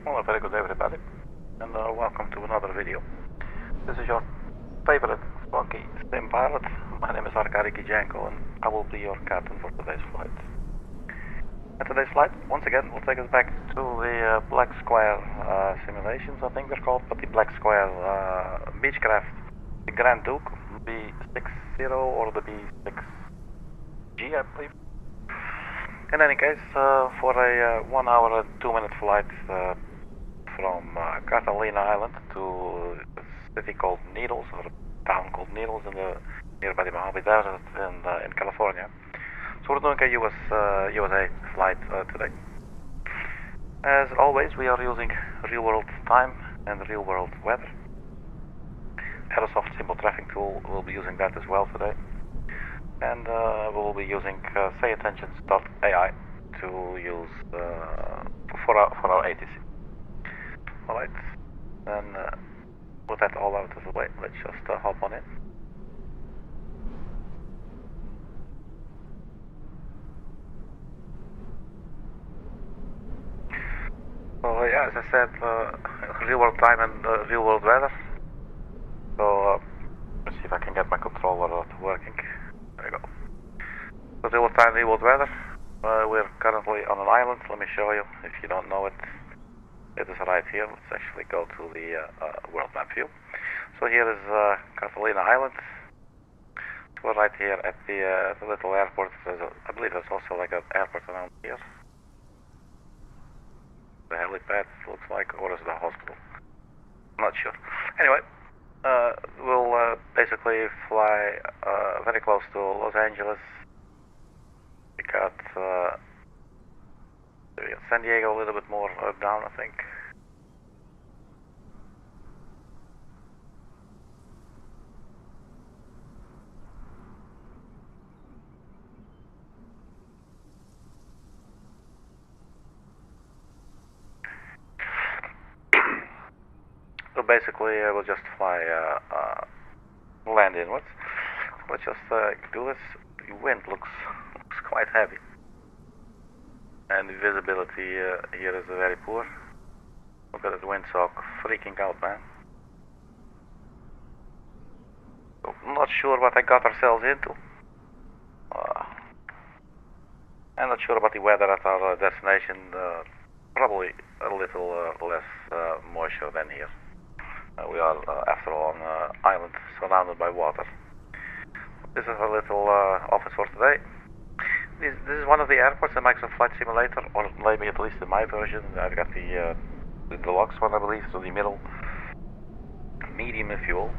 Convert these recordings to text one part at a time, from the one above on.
Well, a very good everybody, and welcome to another video. This is your favorite funky sim pilot. My name is Arkady Gidzenko, and I will be your captain for today's flight. And today's flight, once again, will take us back to the Black Square simulations, I think they're called, but the Black Square Beechcraft, the Grand Duke, B60 or the B6G, I believe. In any case, for a 1 hour and 2 minute flight from Catalina Island to a city called Needles, or a town called Needles in the nearby the Mojave Desert in California. So we're doing a USA flight today. As always, we are using real-world time and real-world weather. Aerosoft Simple Tracking Tool, we'll be using that as well today. And we'll be using SayAttention.ai to use for our ATC. Alright, then with that all out of the way, let's just hop on in. So yeah, as I said, real world time and real world weather. So let's see if I can get my controller working. There we go. So real world time, real world weather. We're currently on an island. Let me show you if you don't know it. It is right here. Let's actually go to the world map view. So here is Catalina Island. We're right here at the little airport. I believe there's also like an airport around here. The helipad looks like, or is it a hospital? I'm not sure. Anyway, we'll basically fly very close to Los Angeles. We got San Diego a little bit more down, I think. So basically, we'll just fly land inwards. Let's just do this. The wind looks quite heavy. And the visibility here is very poor. Look at the windsock freaking out, man. So I'm not sure what I got ourselves into. I'm not sure about the weather at our destination. Probably a little less moisture than here. We are, after all, on an island surrounded by water. This is a little office for today. This is one of the airports in Microsoft Flight Simulator, or maybe at least in my version. I've got the deluxe one, I believe, so the medium, if you will.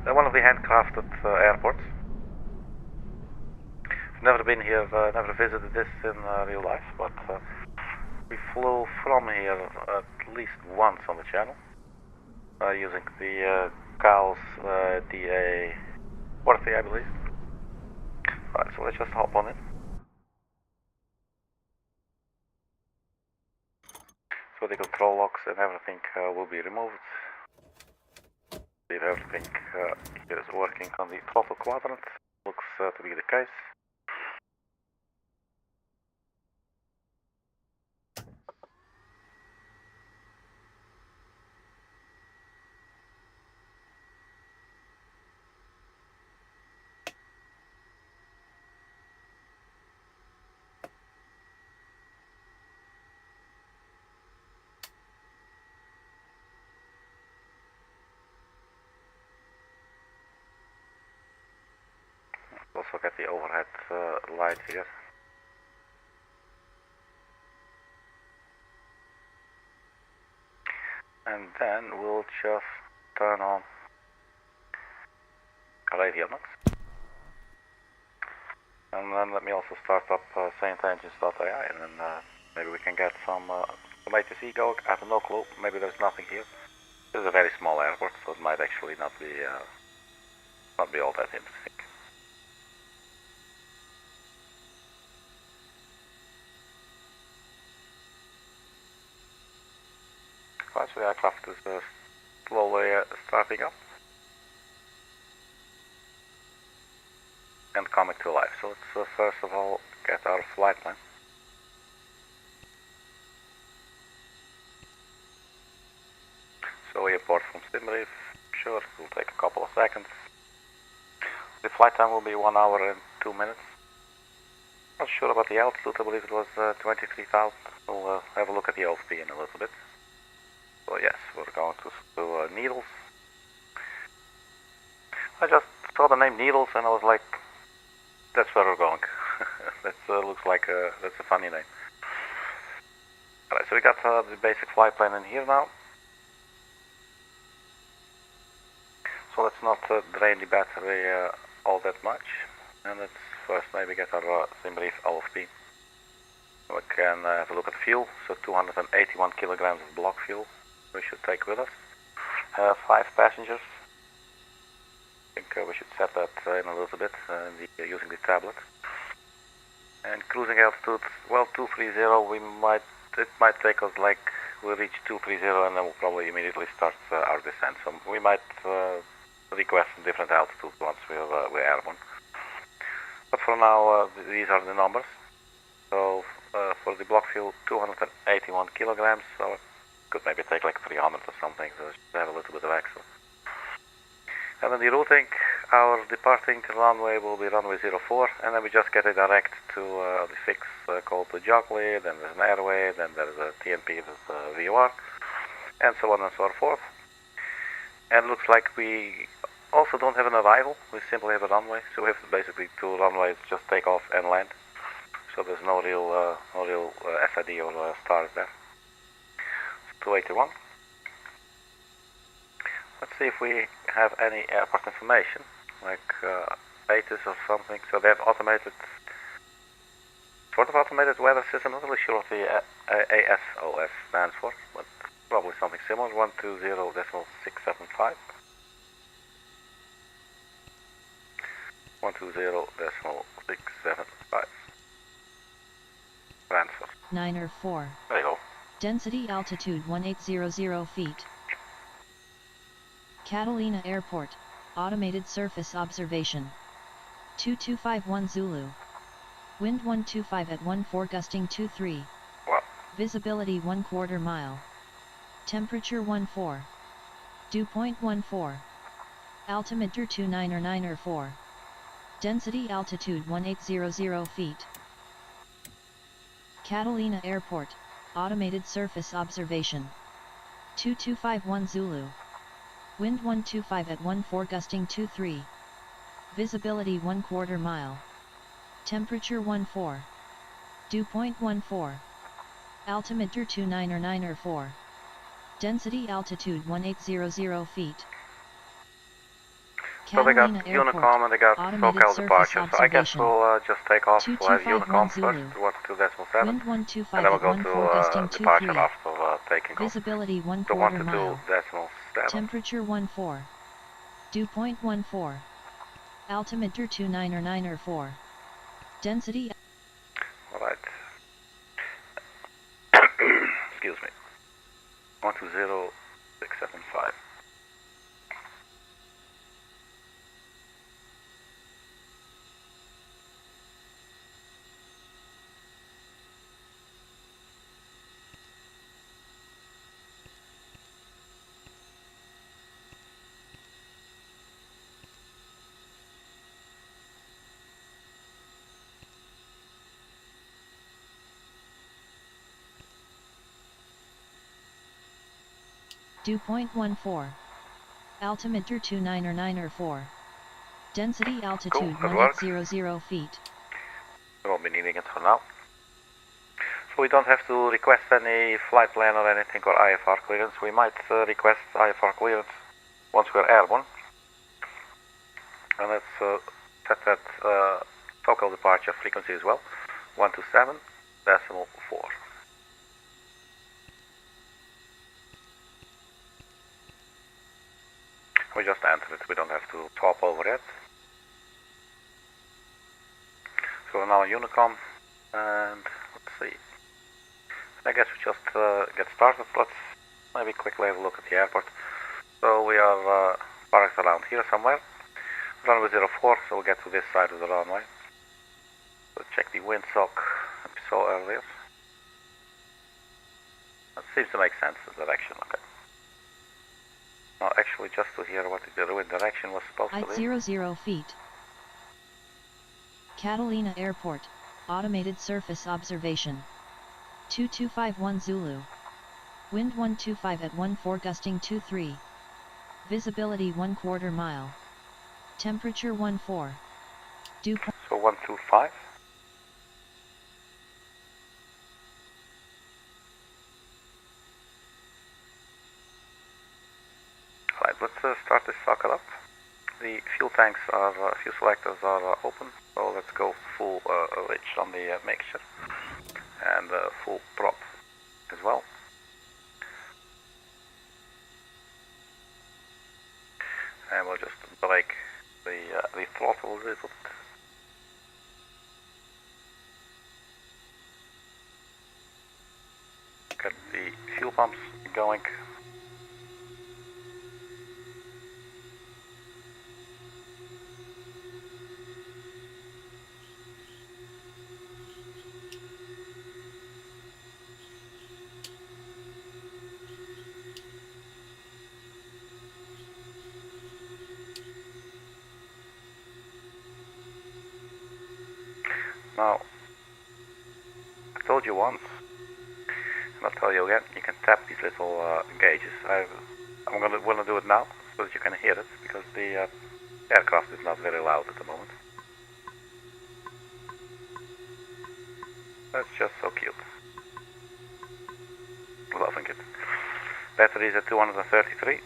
One of the handcrafted airports. I've never been here, never visited this in real life, but we flew from here at least once on the channel, using the Callsign 40, I believe. Alright, so let's just hop on in. So the control locks and everything will be removed. If everything here is working on the throttle quadrant, looks to be the case. Also get the overhead light here. And then we'll just turn on radio mix. And then let me also start up SayAttention.ai, and then maybe we can get some ATC going. I have no clue. Maybe there's nothing here. This is a very small airport, so it might actually not be all that interesting. Right, so the aircraft is slowly starting up and coming to life. So let's first of all get our flight plan. sim brief, sure, it will take a couple of seconds. The flight time will be 1 hour and 2 minutes. Not sure about the altitude, I believe it was 23,000. We'll have a look at the LVP in a little bit. So yes, we're going to Needles. I just saw the name Needles and I was like, that's where we're going. That looks like that's a funny name. Alright, so we got the basic flight plan in here now. So let's not drain the battery all that much. And let's first maybe get our sim brief LFP. We can have a look at fuel. So 281 kilograms of block fuel we should take with us. 5 passengers. I think we should set that in a little bit using the tablet. And cruising altitude, well, 230. It might take us like we'll reach 230 and then we'll probably immediately start our descent. So we might request a different altitude once we're airborne. But for now, these are the numbers. So for the block fuel, 281 kilograms. So it could maybe take like 300 or something. So just have a little bit of extra. And then the routing, our departing runway will be runway 04, and then we just get a direct to the fix called the JUGLI, then there's an airway, then there's a TNP, there's a VOR, and so on and so forth. And it looks like we also don't have an arrival, we simply have a runway, so we have basically 2 runways, just take off and land. So there's no real SID or stars there. So 281. Let's see if we have any airport information, like status or something. So they have automated, sort of automated weather system. I'm not really sure what the ASOS stands for, but probably something similar. 120.675. 120.675. Transfer. 9 or 4. There you go. Density altitude 1800 feet. Catalina Airport, automated surface observation. 2251 Zulu. Wind 125 at 14 gusting 23. Wow. Visibility 1/4 mile. Temperature 14. Dew point 14. Altimeter 29 or 9 or 4. Density altitude 1800 feet. Catalina Airport, automated surface observation. 2251 Zulu. Wind 125 at 14 gusting 23. Visibility 1/4 mile. Temperature 14. Dew point 14. Altimeter 29 or 9 or 4. Density altitude 1800 feet. So they got Catalina Unicom Airport, and they got automated SoCal surface departure. So I guess observation. we'll just take off. We'll have Unicom 2251 first, Zulu. 122.7. Wind 125 And then we'll at go 14 to gusting departure 23. after taking off. Visibility So 1/4 mile. 122.7. Temperature 14. Dew point 14. Altimeter 29 or 9 or 4. Density. Alright. Excuse me. 120.675. Dew point 14. Altimeter 29 or 9 or 4. Density altitude Cool, that works. 1800 feet. We won't be needing it for now. So we don't have to request any flight plan or anything or IFR clearance. We might request IFR clearance once we're airborne. And let's set that focal departure frequency as well. 127.4. We just entered it, we don't have to top over yet. So we're now on Unicom, and let's see. I guess we just get started. Let's maybe quickly have a look at the airport. So we are parked around here somewhere. Runway 04, so we'll get to this side of the runway. So check the windsock that we saw earlier. That seems to make sense, the direction, okay. No, actually just to hear what the wind direction was supposed to be. 00 feet. Catalina Airport, Automated Surface Observation. 2251 Zulu. Wind 125 at 14 gusting 23. Visibility 1/4 mile. Temperature 14. Dew point. So 125. Right, let's start this sucker up. The fuel tanks are, fuel selectors are open, so let's go full rich on the mixture and full prop as well. And we'll just break the throttle a little bit. Get the fuel pumps going. Now, I told you once, and I'll tell you again, you can tap these little gauges. I'm gonna do it now, so that you can hear it, because the aircraft is not very loud at the moment. That's just so cute. Loving it. Battery is at 233,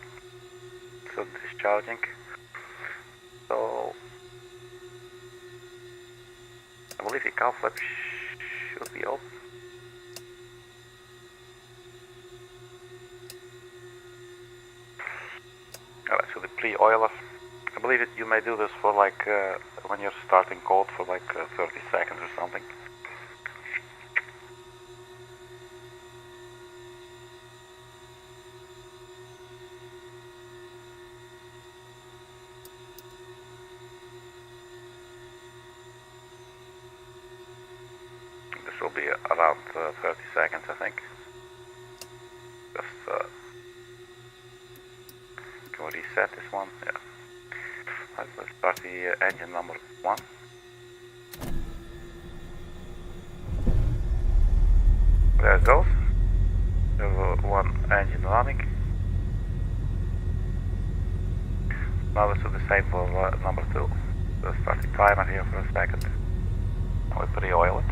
so discharging. So I believe the cow flap should be open. Alright, so the pre-oiler. I believe you may do this for like when you're starting cold for like 30 seconds or something. This will be around 30 seconds, I think. Just can we reset this one? Yeah. Right, let's start the engine number 1. There it goes. There's one engine running. Now let's do the same for number 2. We'll start the timer here for a second. And we pre-oil it.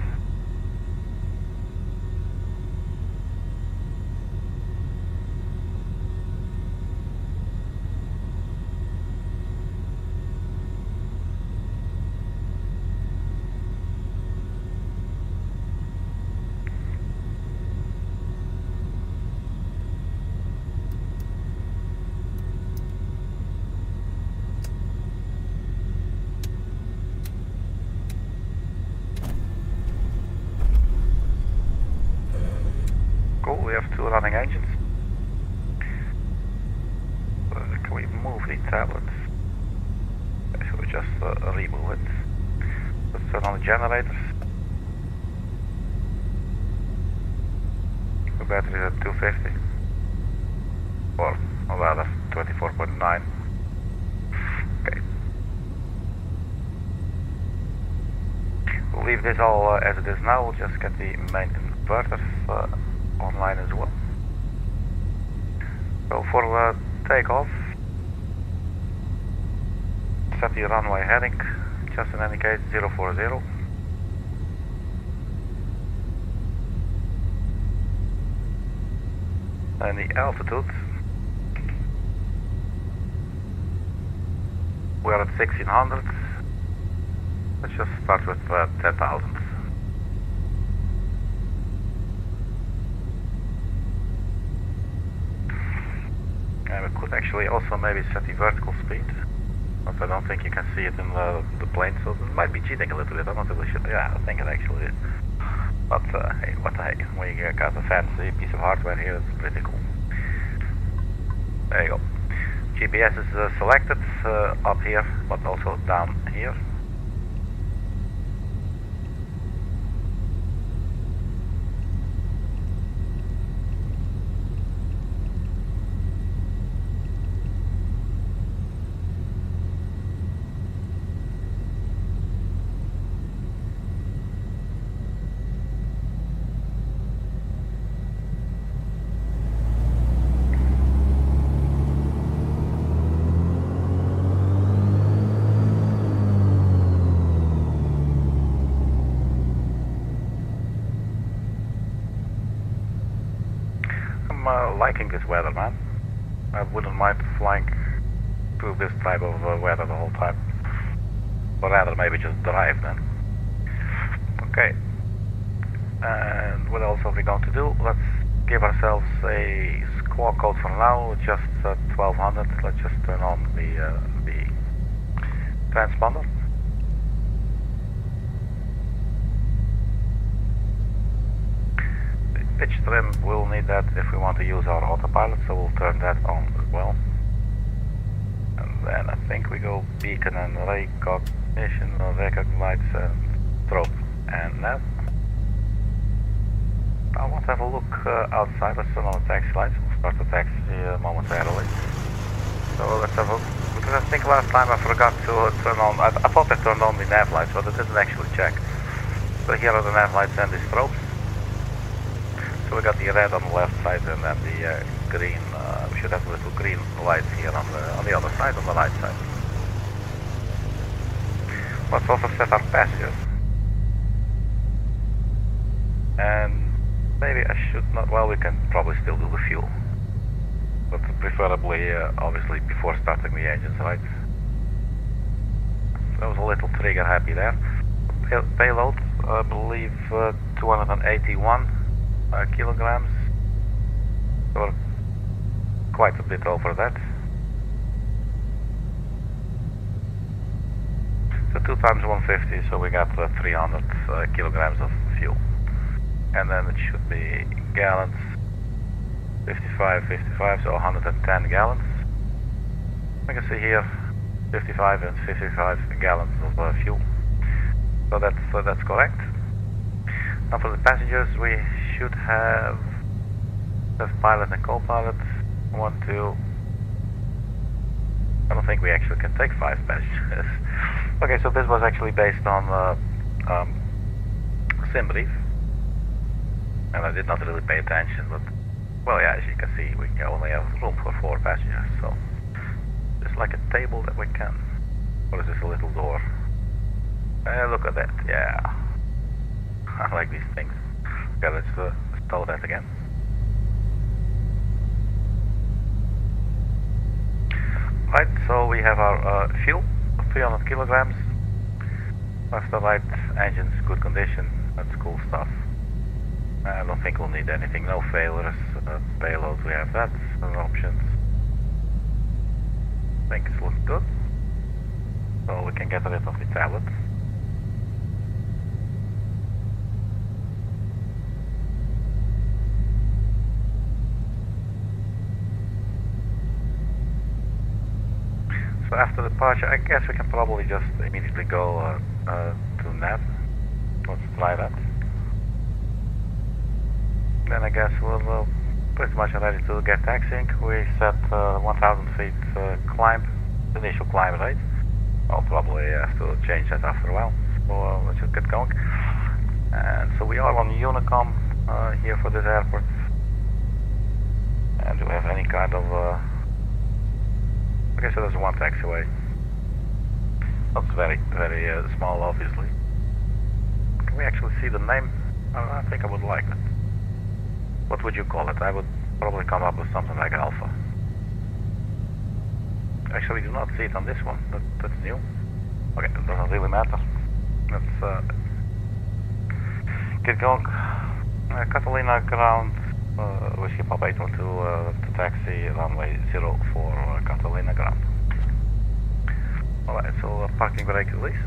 Cool, we have 2 running engines. Can we move the tablet? Okay, so we just remove it. Let's turn on the generators. The battery is at 250. Or rather 24.9. Okay. We'll leave this all as it is now. We'll just get the main inverters online as well. So for takeoff, set the runway heading, just in any case 040. And the altitude, we are at 1600. Let's just start with 10,000. And we could actually also maybe set the vertical speed, but I don't think you can see it in the plane, so it might be cheating a little bit. I'm not really sure. Yeah, I think it actually is. But hey, what the heck, we got a fancy piece of hardware here, it's pretty cool. There you go. GPS is selected up here, but also down here. liking this weather, man. I wouldn't mind flying through this type of weather the whole time. Or rather, maybe just drive then. Okay. And what else are we going to do? Let's give ourselves a squawk code for now, just 1200. Let's just turn on the transponder. The pitch trim will need that if we want to use our autopilot, so we'll turn that on as well. And then I think we go beacon and recognition, lights and strobe and nav. I want to have a look outside. Let's turn on the taxi lights. We'll start the taxi momentarily. So let's have a look. Because I think last time I forgot to turn on. I thought I turned on the nav lights, but I didn't actually check. So here are the nav lights and the strobes. So we got the red on the left side and then the green. We should have little green lights here on the other side, on the right side. Let's also set our passengers. And maybe I should not, well, we can probably still do the fuel. But preferably, obviously, before starting the engines, right? That was a little trigger happy there. Payload, I believe 281 kilograms. Or quite a bit over that. So 2 times 150, so we got 300 kilograms of fuel. And then it should be gallons, 55, so 110 gallons. We can see here 55 and 55 gallons of fuel. So that's correct. Now for the passengers, we should have pilot and co-pilot. 1, 2. I don't think we actually can take 5 passengers. Okay, so this was actually based on sim brief. And I did not really pay attention, but, well, yeah, as you can see, we only have room for 4 passengers, so just like a table that we can. Or is this a little door? Look at that, yeah. I like these things. Okay, let's stow that again. Right, so we have our fuel, 300 kilograms. Left and right engines, good condition, that's cool stuff. I don't think we'll need anything, no failures, payload, we have that, other options. I think it's looking good. So we can get rid of the tablet. So after departure, I guess we can probably just immediately go to nav. Let's try that. Then I guess we'll pretty much ready to get taxiing. We set 1,000 feet climb, initial climb rate. I'll probably have to change that after a while. So let's just get going. And so we are on Unicom here for this airport. And do we have any kind of okay, so there's one taxiway. That's very, very small, obviously. Can we actually see the name? I think I would like it. What would you call it? I would probably come up with something like Alpha. Actually, do not see it on this one. That's new. Okay, it doesn't really matter. Let's get going. Catalina ground, Whisky Pop 812 to taxi runway 04 Catalina ground. Alright, so parking brake released.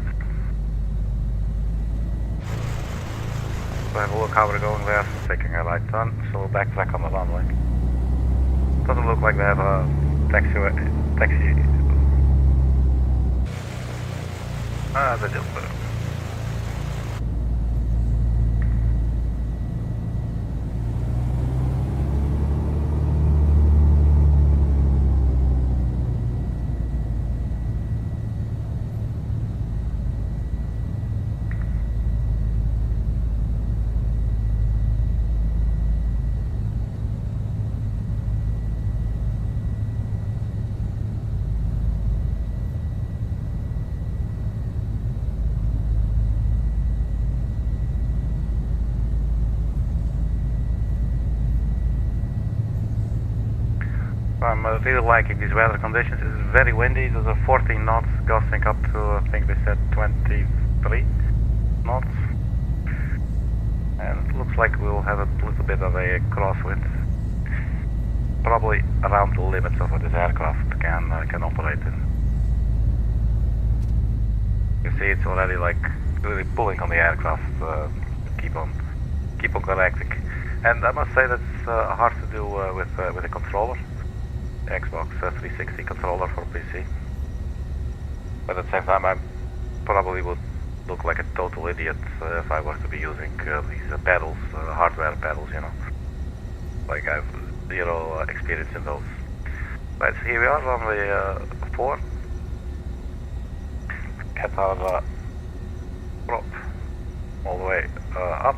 So have a look how we're going there, taking a right turn, so we'll backtrack on the runway. Doesn't look like they have a taxi. They do. I'm really liking these weather conditions. It's very windy. There's a 14 knots, gusting up to, I think they said 23 knots. And it looks like we'll have a little bit of a crosswind. Probably around the limits of what this aircraft can operate in. You see, it's already like really pulling on the aircraft to keep on correcting. And I must say that's hard to do with a controller, the Xbox 360 controller for PC. But at the same time, I probably would look like a total idiot if I were to be using these pedals, hardware pedals, you know. Like I have zero experience in those. Right, so here we are, runway 4. Get our prop all the way up.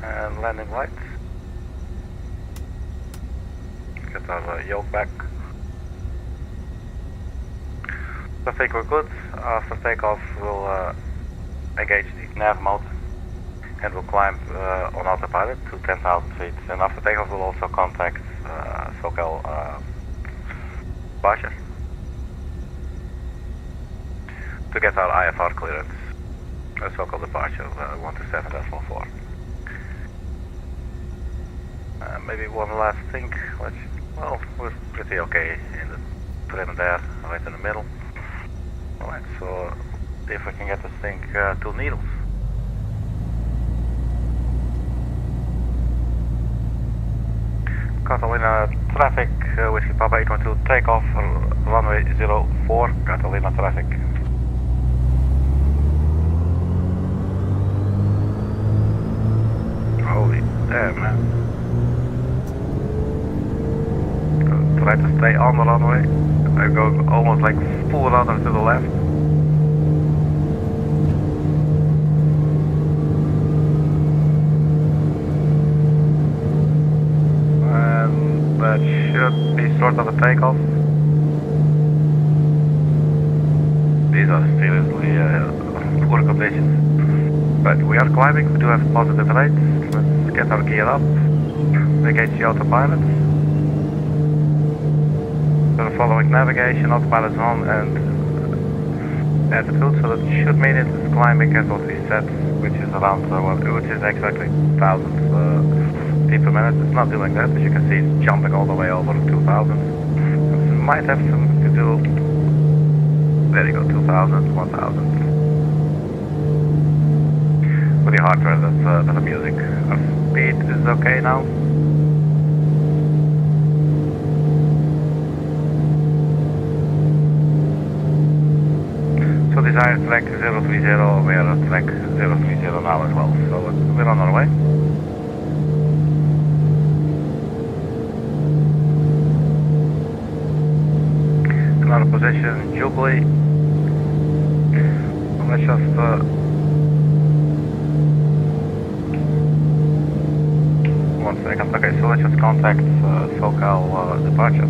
And landing lights. Get our yoke back. So I think we're good. After takeoff, we'll engage the nav mode and we'll climb on autopilot to 10,000 feet. And after takeoff, we'll also contact SoCal departure to get our IFR clearance. SoCal departure 127.4. Maybe one last thing. Well, we're pretty okay in the trim there, right in the middle. Alright, so see if we can get this thing 2 needles. Catalina traffic, Whiskey Papa 812 takeoff, runway 04, Catalina traffic. Holy damn, man. Try to stay on the runway. I go almost like full rudder to the left. And that should be sort of a takeoff. These are seriously poor conditions. But we are climbing, we do have positive rates. Let's get our gear up. Engage the autopilot. So following navigation, autopilot's on and altitude, so that should mean it is climbing at what we set, which is around, which is exactly 1,000 feet per minute. It's not doing that, as you can see it's jumping all the way over 2,000. It might have something to do, there you go, 2,000, 1,000. With the hardware, that's the music. Our speed is okay now. So desired track 030, we are at track 030 now as well, so we're on our way. Another position, JUGLI. Let's just one second. Okay, so let's just contact SoCal departure.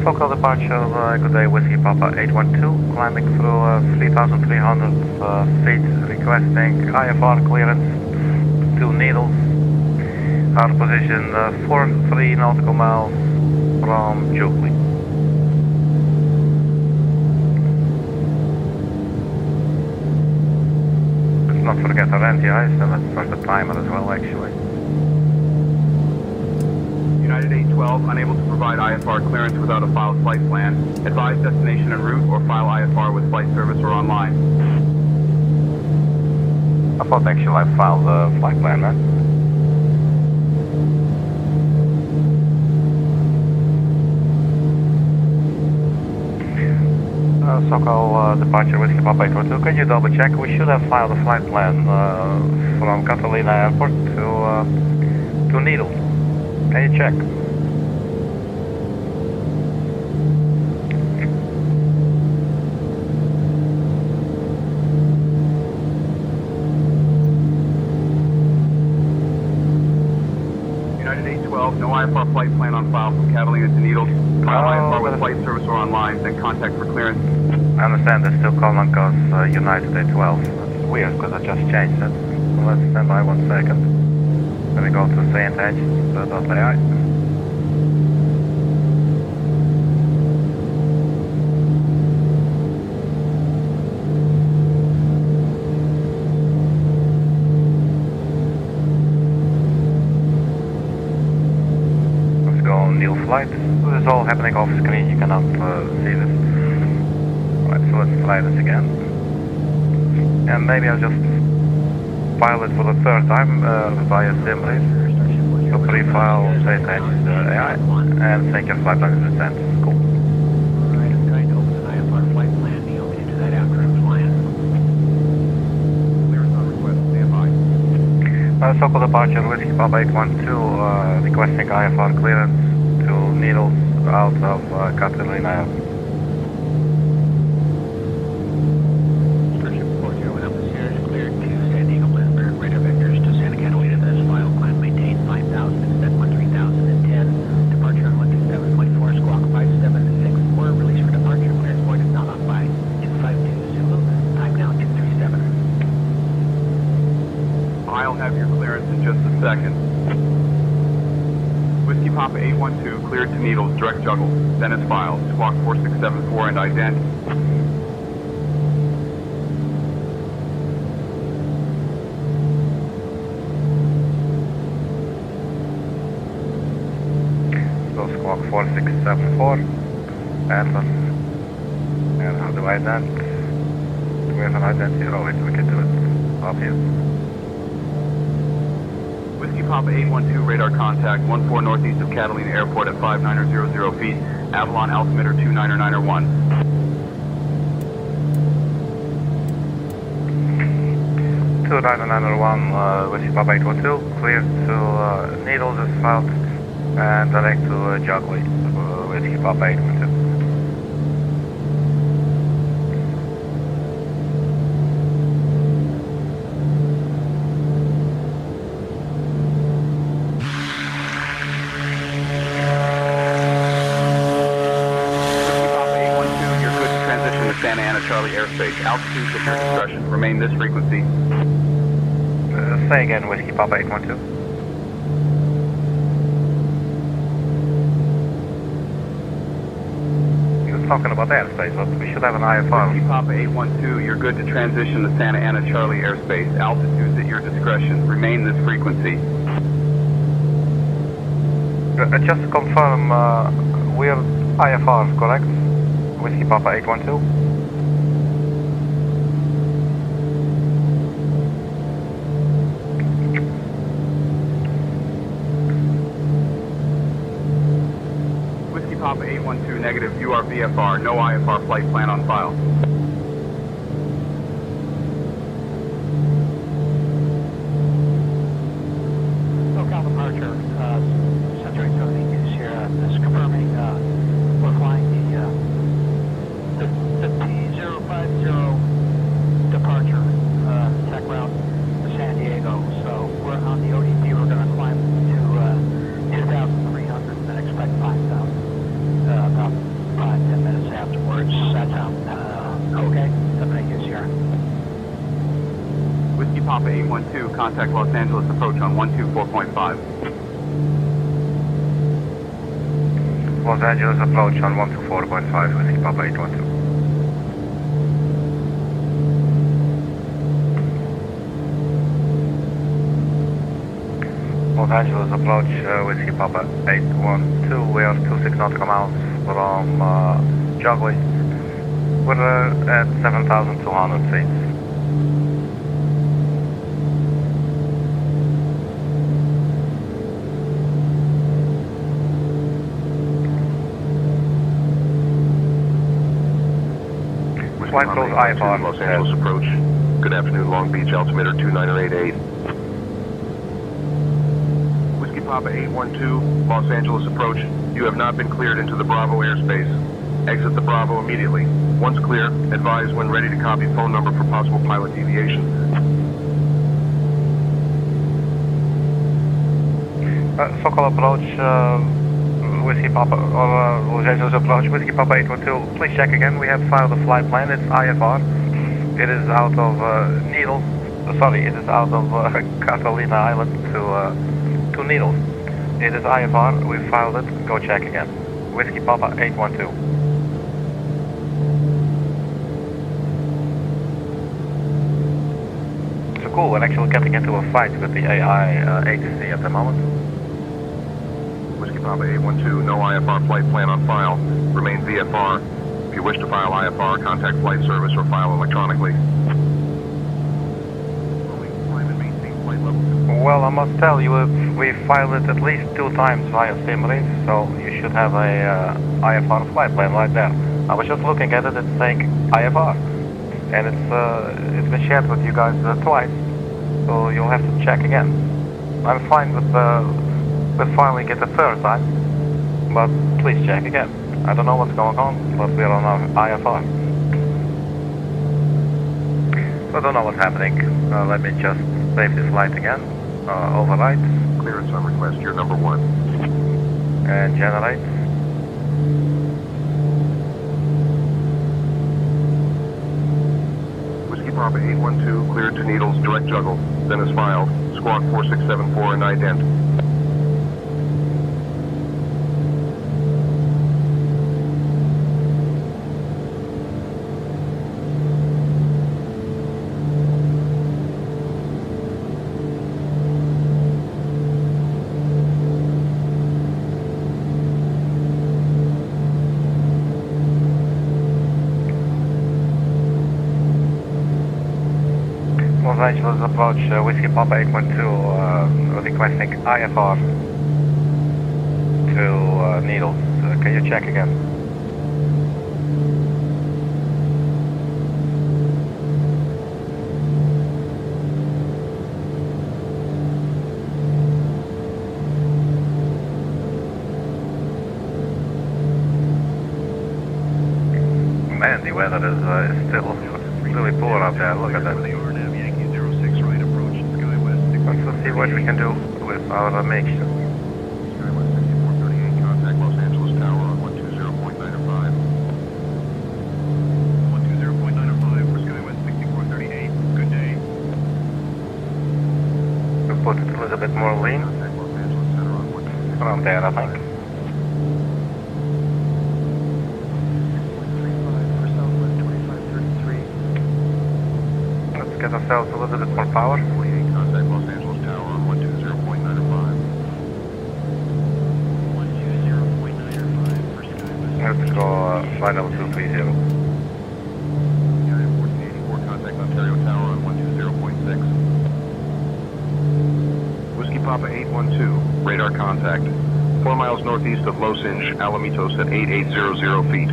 SoCal departure, good day, Whiskey Papa 812, climbing through 3,300 feet, requesting IFR clearance, 2 needles. Our position 43 nautical miles from JUGLI. Let's not forget our anti-ice, and let's start the timer as well actually. United 812, unable to provide IFR clearance without a filed flight plan. Advise destination en route or file IFR with flight service or online. I thought actually I filed the flight plan, man. SoCal departure Whiskey Papa 812, can you double check? We should have filed a flight plan from Catalina Airport to Needles. Can you check? United 812, no IFR flight plan on file from Catalina to Needles. File IFR with flight service or online, then contact for clearance. I understand they're still calling us United 812. That's weird because I just changed it. So let's stand by 1 second. Gonna go to St.H.AI. Let's go on new flight. This is all happening off screen, you cannot see this. Right, so let's try this again. And maybe I'll just pilot for the third time via Simulate. So pre-file St.H.AI and take your flight plan in descent. Cool. Alright, I'm trying to open an IFR flight plan. You want me to do that after I'm flying? Clearance on request, stand by. Local departure, Whisky Papa 812, requesting IFR clearance to Needles out of Catalina. Starship 40 Alpha Sierra declared to San Diego Blanford, radar vectors to Santa Catalina. This file plan maintained 5,000, extend 3010. Departure on 127.4, squawk 5764. Release for departure. Clearance point is not on by 252 Zulu. Time now 237. I'll have your clearance in just a second. Whiskey Papa 812 cleared to Needles, direct juggle. Then is filed. Squawk 4674 and ident. So squawk 4674. Atlas. And how do I ident? Do we have an identity? Oh wait, we can do it. Obvious. Whiskey Papa 812 radar contact 14 northeast of Catalina Airport at 5900 feet. Avalon altimeter 29901. 29901, Whisky Papa 812, cleared to Needles is filed, and direct to JUGLI, Whisky Papa 812. Whiskey Papa 812, you're good to transition to Santa Ana Charlie airspace. Altitude at your discretion. Remain this frequency. Say again, Whisky Papa 812. He was talking about airspace, but we should have an IFR. Whiskey Papa 812, you're good to transition to Santa Ana Charlie airspace. Altitude at your discretion. Remain this frequency. Just to confirm, we're IFR, correct? Whisky Papa 812? Whiskey Papa 812, negative. You are VFR. No IFR flight plan on file. SoCal departure. Century 72 Sierra is confirming we're flying the T050 departure tech route to San Diego. So we're on the ODP. We're going to climb to 2,300 and then expect 5,000 about 5-10 minutes afterwards. That sounds okay? Thank you, Sierra. Whiskey Papa 812, contact Los Angeles approach on 124.5. Los Angeles approach on 124.5, Whisky Papa 812. Los Angeles approach, Whisky Papa 812, we are 26 nautical miles from JUGLI. We're at 7,200 feet. Flight close IFR. Los Angeles approach. Good afternoon, Long Beach, altimeter 2988. Whiskey Papa 812, Los Angeles approach. You have not been cleared into the Bravo airspace. Exit the Bravo immediately. Once clear, advise when ready to copy phone number for possible pilot deviation. Sokol approach, Whisky Papa, or Los Angeles approach, Whisky Papa 812. Please check again. We have filed a flight plan. It's IFR. It is out of Needles. Sorry, it is out of Catalina Island to to Needles. It is IFR, we filed it, go check again. Whiskey Papa 812. So cool, we're actually getting into a fight with the AI ATC at the moment. Whiskey Papa 812, no IFR flight plan on file. Remain VFR. If you wish to file IFR, contact flight service or file electronically. Well, I must tell you, we filed it at least 2 times via Simrate, so you should have a IFR flight plan right there. I was just looking at it, it's saying IFR, and it's been shared with you guys twice, so you'll have to check again. I'm fine with filing it a 3rd time, but please check again. I don't know what's going on, but we're on our IFR. So I don't know what's happening. Let me just save this flight again. Override. Clearance on request, you're number 1. And generate. Whiskey Papa 812, cleared to Needles, direct juggle. Then is filed. Squawk 4674 and ident. Los Angeles approach, Whiskey Papa 812, requesting IFR to Needles. Can you check again? Man, the weather is still really poor out there. Look at that. Let's see what we can do with our mix. Skywest 6438, contact Los Angeles Tower on 120.905. 120.905 for Skywest 6438. Good day. We'll put it a little bit more lean. Contact Los Angeles Center on 120. Around there, I think. Let's get ourselves a little bit more power. Contact Los Angeles Tower on 120.905. 120.905 for Skywest. Let's go flight level 230. United 1484, contact Ontario Tower on 120.6. Whiskey Papa 812, radar contact. 4 miles northeast of Los Angeles, Alamitos at 8800 feet.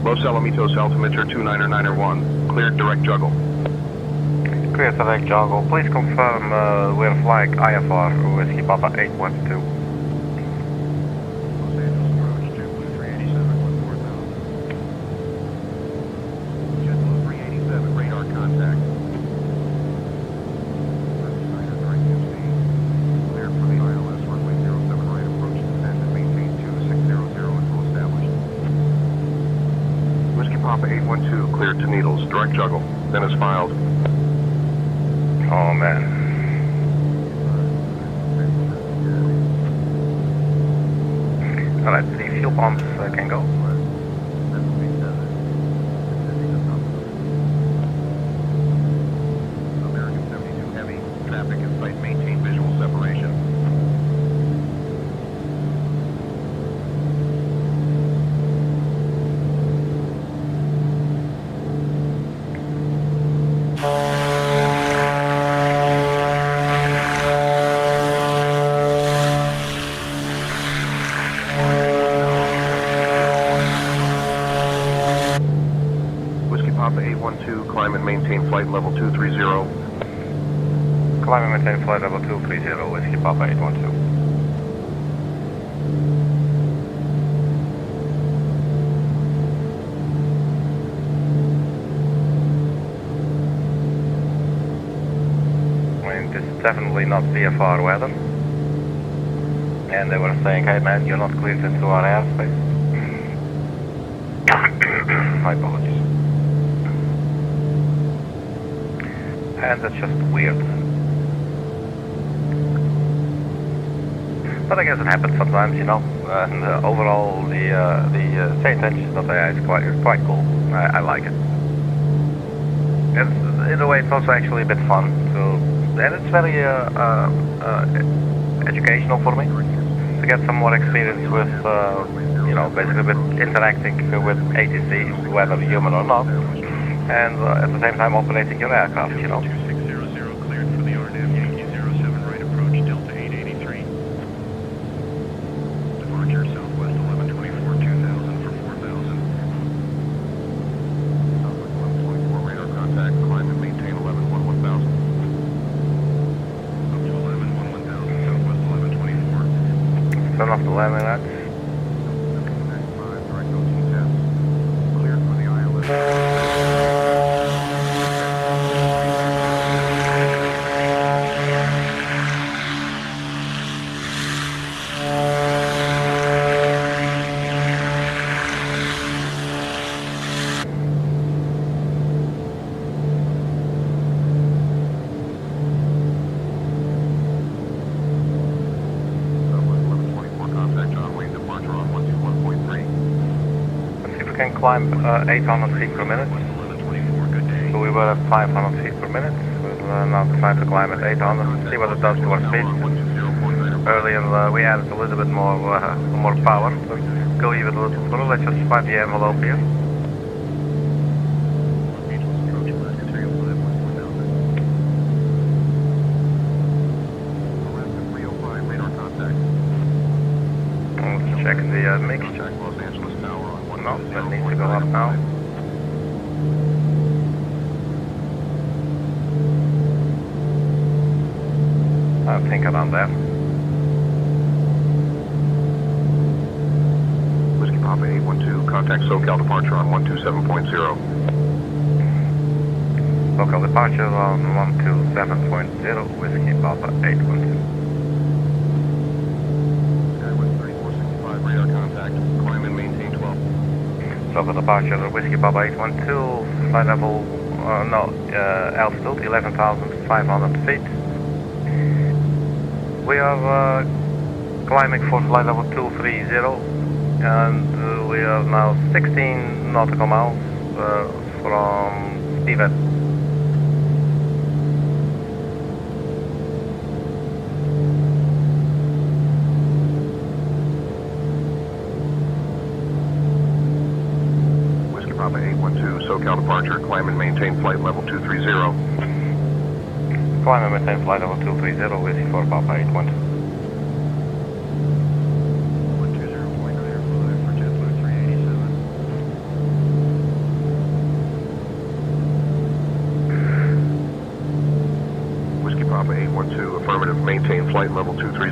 Los Alamitos altimeter 29901, cleared direct juggle. Clear direct juggle. Please confirm we're flying IFR Whiskey Papa 812. Los Angeles approach, JetBlue 387, 14,000. JetBlue 387, radar contact. Cleared for the ILS, runway 07 right, approach descent and maintain 2600 until established. Whiskey Papa 812, cleared to Needles, direct juggle, then is filed. Oh man. Alright, the fuel pumps can go. American 72 Heavy, traffic in sight, maintain visual separation. Papa 812, climb and maintain flight level 230. Climb and maintain flight level 230, Whiskey Papa 812. I mean, this is definitely not VFR weather. And they were saying, hey man, you're not cleared into our airspace. My apologies. And that's just weird. But I guess it happens sometimes, you know. And overall, the state engine.ai is quite cool. I like it. In a way, it's also actually a bit fun. So, and it's very educational for me to get some more experience with, you know, basically with interacting with ATC, whether human or not, and at the same time operating your aircraft, you know. 2600 cleared for the RNAV Yankee 07 right approach Delta 883. Departure Southwest 1124 2000 for 4000. Southwest 1124 radar contact, climb and maintain 11 1000. Up to 11 1000 Southwest 1124. Turn off the landing lights. Direct OT test. Cleared for the ILS. Climb 800 feet per minute. So we were at 500 feet per minute. We're now trying to climb at 800. See what it does to our speed. Earlier we added a little bit more power. But go even a little further. Let's just find the envelope here. Let's check the mixture. No, that needs to go up now. I think around there. Whiskey Papa 812, contact SoCal departure on 127.0. Local departure on 127.0, Whiskey Papa 812. Skywest 3465, radar contact, climb and maintain 12. Local departure, Whiskey Papa 812, flight level, altitude 11,500 feet. We are climbing for flight level 230, and we are now 16 nautical miles from Tibet. Papa 812, SoCal departure, climb and maintain flight level 230. Climb and maintain flight level 230, Whiskey for Papa 812. 120, point clear for JetBlue 387. Whiskey Papa 812, affirmative, maintain flight level 230.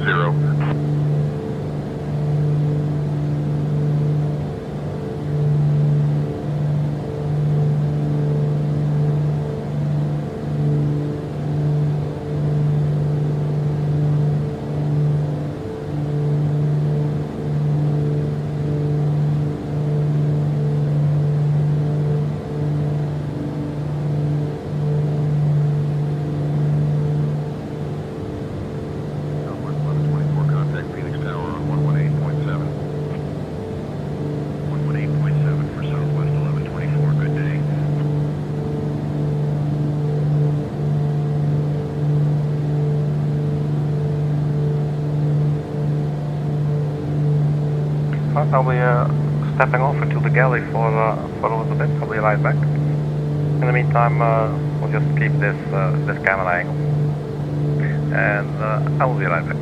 I'll be stepping over to the galley for a little bit. I'll be right back. In the meantime, we'll just keep this camera angle, and I will be right back.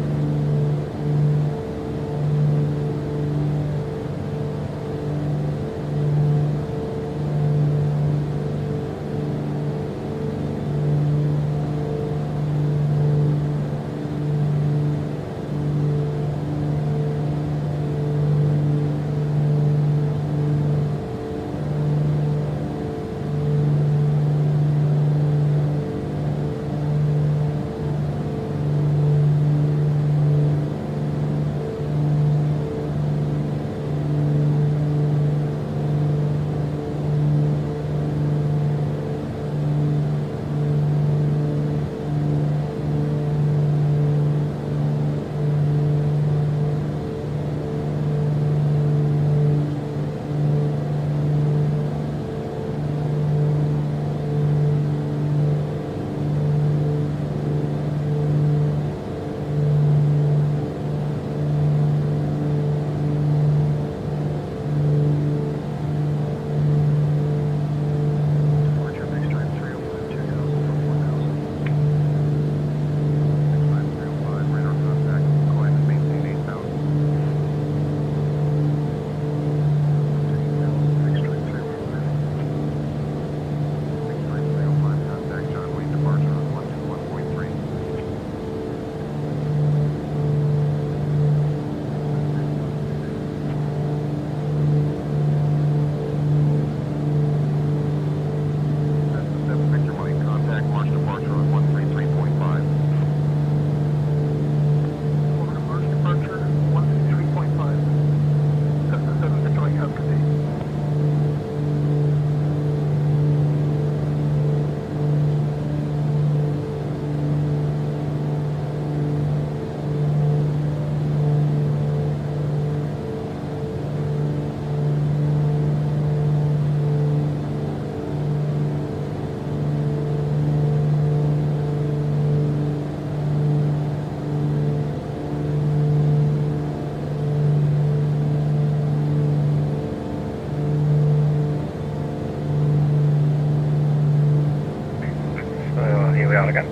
again.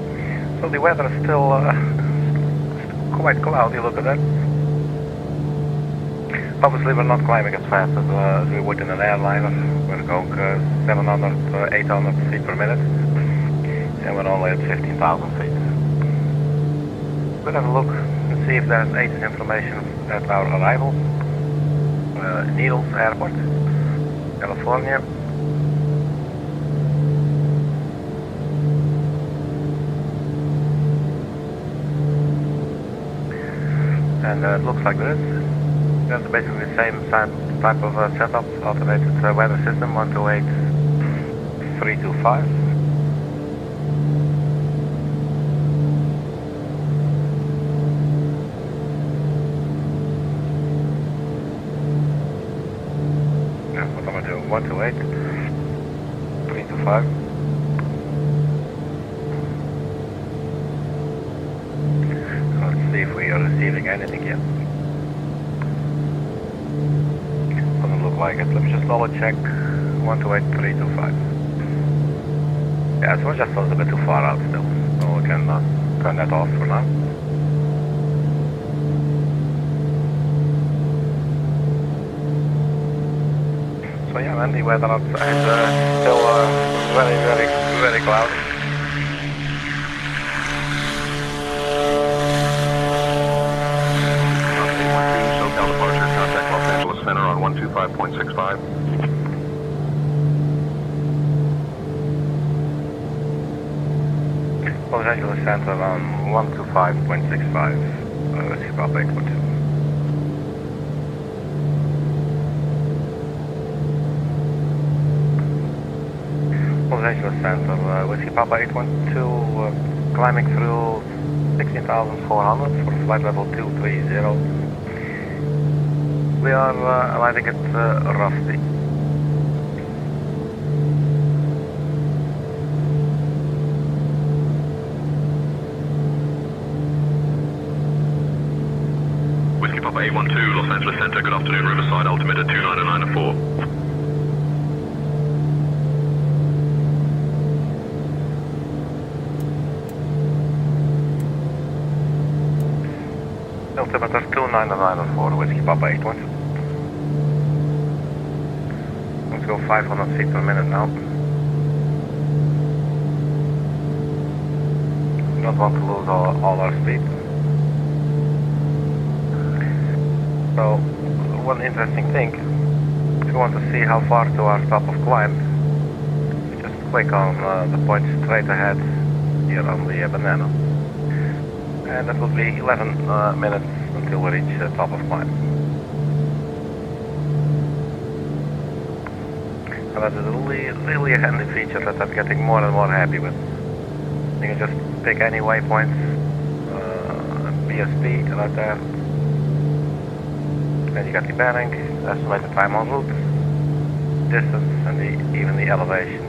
So the weather is still quite cloudy, look at that. Obviously we're not climbing as fast as we would in an airliner. We're going 700, 800 feet per minute. And we're only at 15,000 feet. We'll have a look and see if there's ATIS information at our arrival. Needles Airport, California. And it looks like this. That's basically the same type of setup, automated weather system, 128325. Yeah, what am I doing? 128325. Let's see if we are receiving anything yet. Doesn't look like it. Let me just double check. 128325. Yeah, so we're just a little bit too far out still. So we can turn that off for now. So yeah, man, the weather outside is still very cloudy. SoCal departure, contact Los Angeles Center on 125.65. Los Angeles Center on 125.65. Whiskey Papa 812. Los Angeles Center, Whiskey Papa 812, climbing through 16,400 for flight level 230. We are landing at Rusty. Whiskey Papa 812, Los Angeles Center, good afternoon, Riverside, altimeter 29904. Altimeter 29904, Whiskey Papa 812. Let's go 500 feet per minute now. Don't want to lose all our speed. So, one interesting thing, if you want to see how far to our stop of climb, just click on the point straight ahead here on the banana. And that will be 11 minutes until we reach the top of climb. And that is a really handy feature that I'm getting more and more happy with. You can just pick any waypoints, BSP right there. Then you got the bearing, estimated time en route, distance, and even the elevation.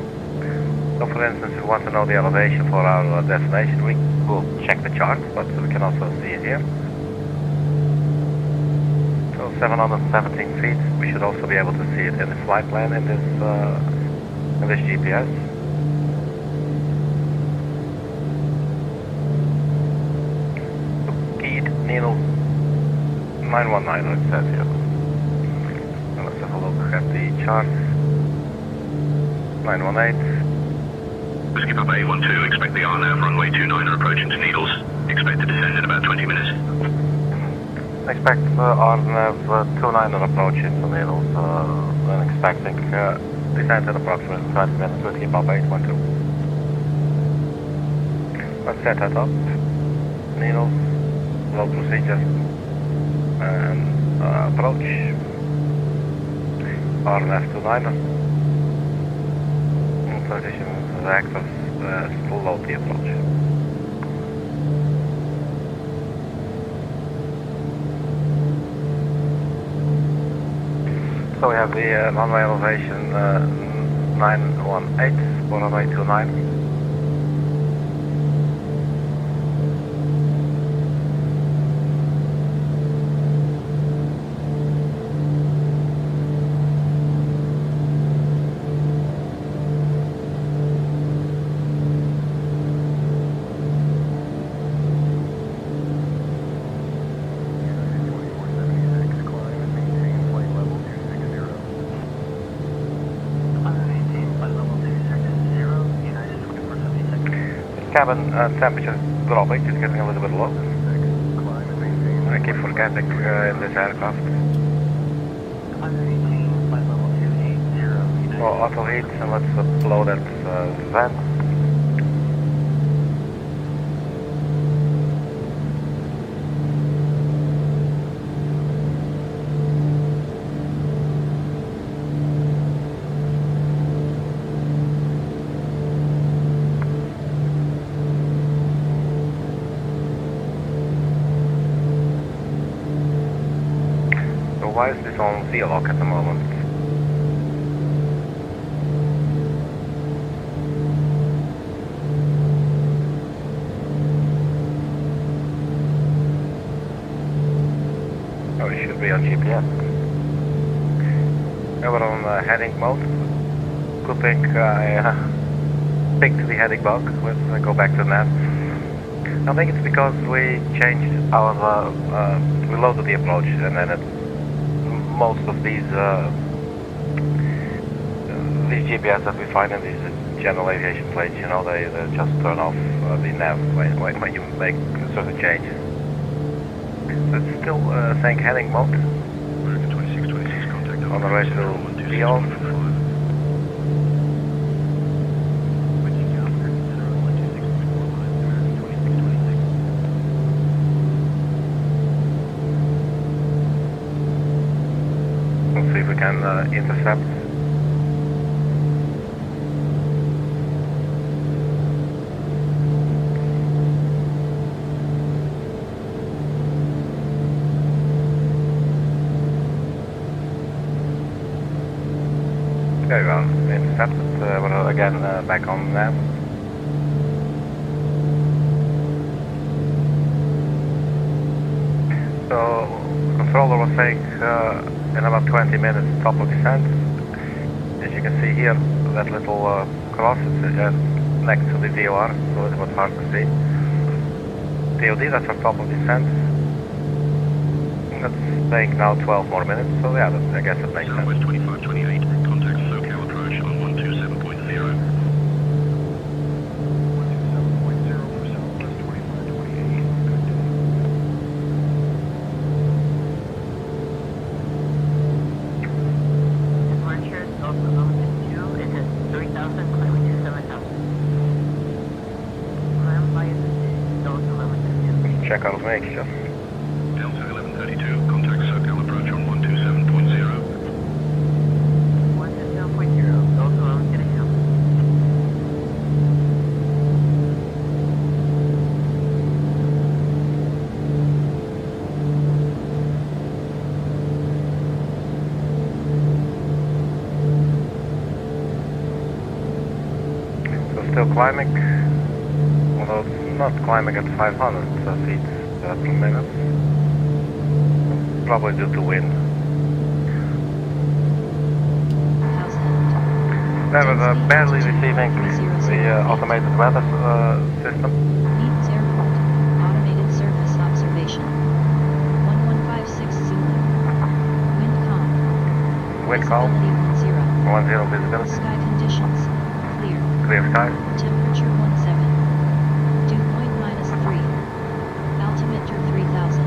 So for instance, if we want to know the elevation for our destination, we will check the chart, but we can also see it here. So 717 feet, we should also be able to see it in the flight plan in this GPS. So KEED, Needle 919, it says here. And let's have a look at the chart. 918. Whiskey Papa 812, expect the RNAV runway 29 approaching to Needles. Expect to descend in about 20 minutes. Expect RNAV 29 approaching to Needles, and expecting descent in approximately 20 minutes. Whiskey Papa 812. Let's set that up. Needles, low procedure, and approach. RNAV 29. Position active, full load the approach. So we have the runway elevation 918 for runway 29. cabin temperature is dropping, it's getting a little bit low. I keep forgetting in this aircraft. Well, auto heat, and let's blow that vent. Why is this on V-lock at the moment? Oh, it should be on GPS. Yeah, we're on heading mode. Good thing I picked the heading bug. Let's go back to that. I think it's because we changed our, we loaded the approach and then most of these GPS that we find in these general aviation planes, you know, they just turn off the nav when you make certain changes. So it's still saying heading mode. On the way to Lyon. Let's see if we can intercept. There we go, intercepted. We're again back on nav. So, controller was saying in about 20 minutes top of descent. As you can see here, that little cross is next to the DOR, so it's a bit hard to see. TOD, that's our top of descent. That's saying now 12 more minutes, so yeah, I guess it makes sense. 2528, contact SoCal approach on 127.0. 127.0 for Southwest 2528. Good day. Departure Delta Limited 2 is at 3,000, climbing to 7,000. Climb by Delta Limited 2. Check out mixture. Delta 1132, contact SoCal approach on 127.0. 127.0, Delta Limited 2. So still climbing, although it's not climbing at 500 feet per minute. Probably due to wind. 1000. Then we're barely receiving the automated weather system. Needs airport. Automated surface observation. 1156 Zulu. Wind calm. Wind calm. Visibility 10. 10 visibility. Sky conditions. Clear. Clear sky. Temperature 17. Dew point -3. Altimeter 3000.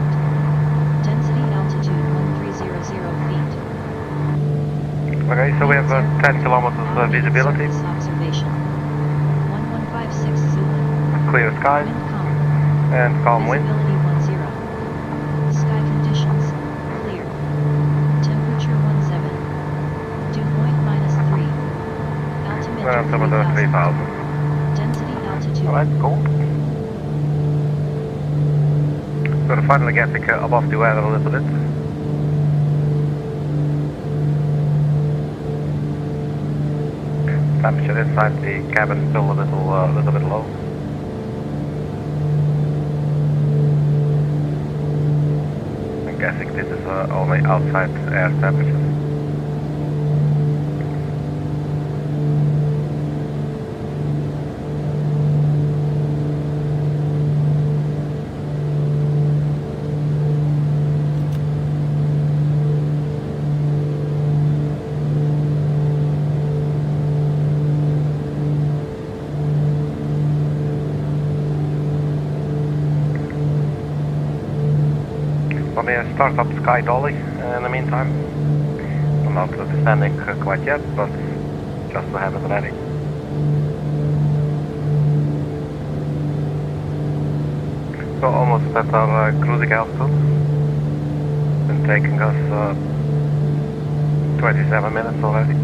Density altitude 1300 feet. Okay, so we have 10 kilometers visibility. Surface observation. 1156 Zulu. Clear skies Wind calm. and calm wind. Visibility 10. Sky conditions. Clear. Temperature 17. Dew point -3. Altimeter Altimeter 3000. 3000. Density altitude. Alright, cool. So we're finally getting above the weather a little bit. Temperature inside the cabin is still a little bit low. I'm guessing this is only outside air temperature. Let me start up Sky Dolly in the meantime. I'm not descending quite yet, but just to have it ready. So almost at our cruising altitude. Been taking us 27 minutes already.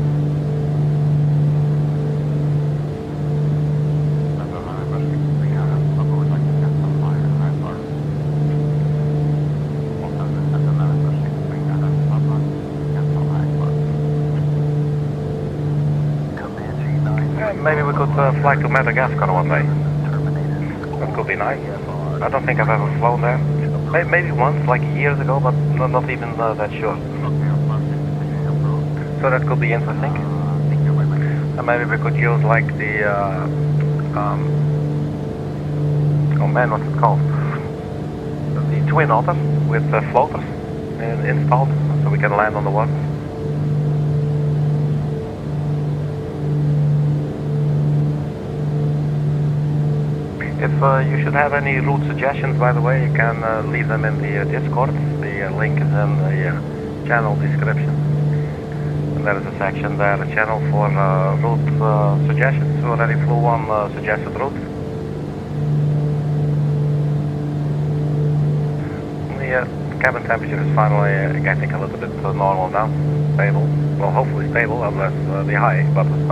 Maybe we could fly to Madagascar one day. That could be nice. I don't think I've ever flown there. Maybe once, like years ago, but not even that sure. So that could be interesting. And maybe we could use like the, oh man, what's it called? The twin otter with floaters installed, so we can land on the water. If you should have any route suggestions, by the way, you can leave them in the Discord. The link is in the channel description. And there is a section there, a channel for route suggestions. We already flew on suggested routes. The cabin temperature is finally getting a little bit normal now, stable. Well, hopefully stable, unless the high button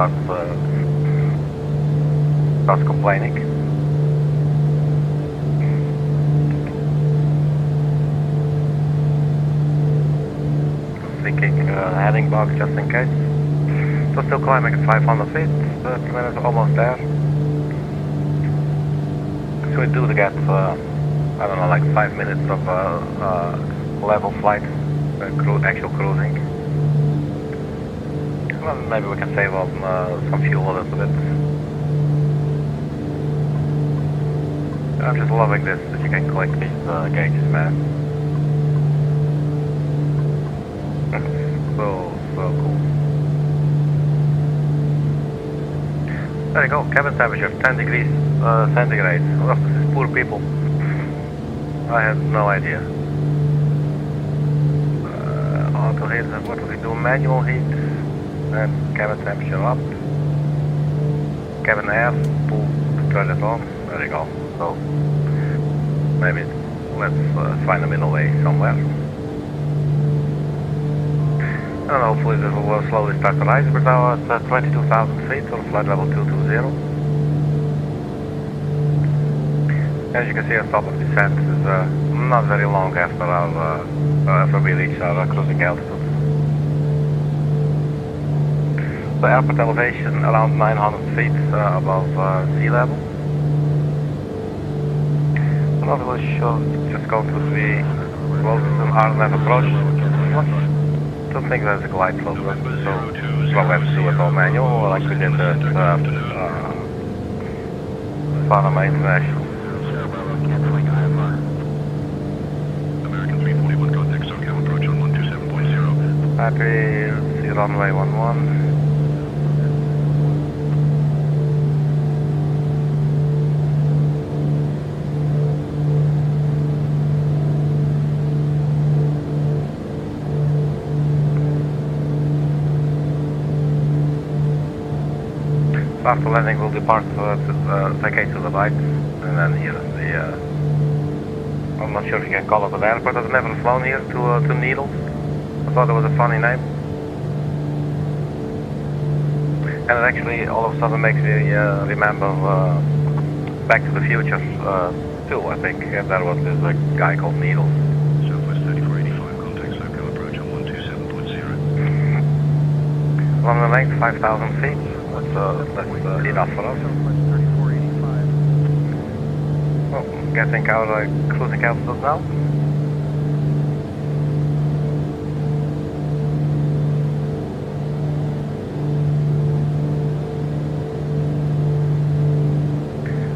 starts complaining. Thinking heading box just in case. So still climbing at 500 feet, 30 minutes almost there. So we do get, I don't know, like 5 minutes of level flight, actual cruising. Well, maybe we can save on some fuel a little bit. I'm just loving this, that you can click these gauges, man. So cool. There you go, cabin temperature, 10 degrees centigrade. Oh, this is poor people. I have no idea. Auto heat, what do we do? Manual heat. And cabin temperature up. Cabin air, pull, turn it on. There you go. So, maybe let's find a middle way somewhere. And hopefully this will slowly start to rise. We're now at 22,000 feet or flight level 220. As you can see, our stop of descent is not very long after we reach our cruising altitude. The airport elevation around 900 feet above sea level. And obviously should just go to the closest RNF approach. I don't think there's a glide slope, so we'll have to do it all manual, like we did at Panama International. American 341 contact, SoCal approach on 127.0. Happy, see runway 11. After landing, we'll depart to vacate to the right, and then here is the, I'm not sure if you can call it an airport. I've never flown here to Needles. I thought it was a funny name. And it actually all of a sudden makes me remember Back to the Future too, I think. And there was this guy called Needles. Southwest 3485, contact SoCal approach on 127.0. Runway length 5,000 feet. That's enough for us. Well, getting our cruising altitude now.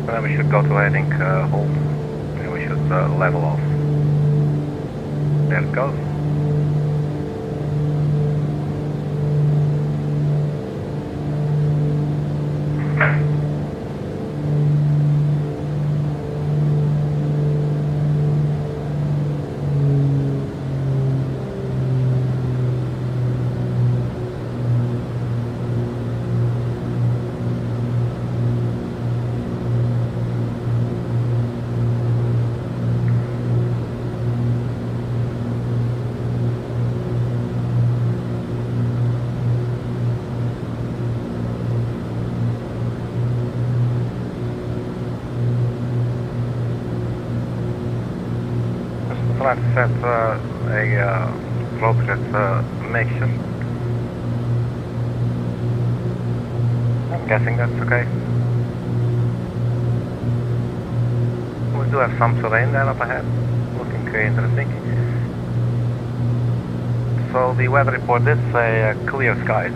And then we should go to heading hold, and we should level off. There it goes. trying to set a appropriate mixture. I'm guessing that's okay. We do have some terrain there up ahead, looking interesting. So the weather report did say clear skies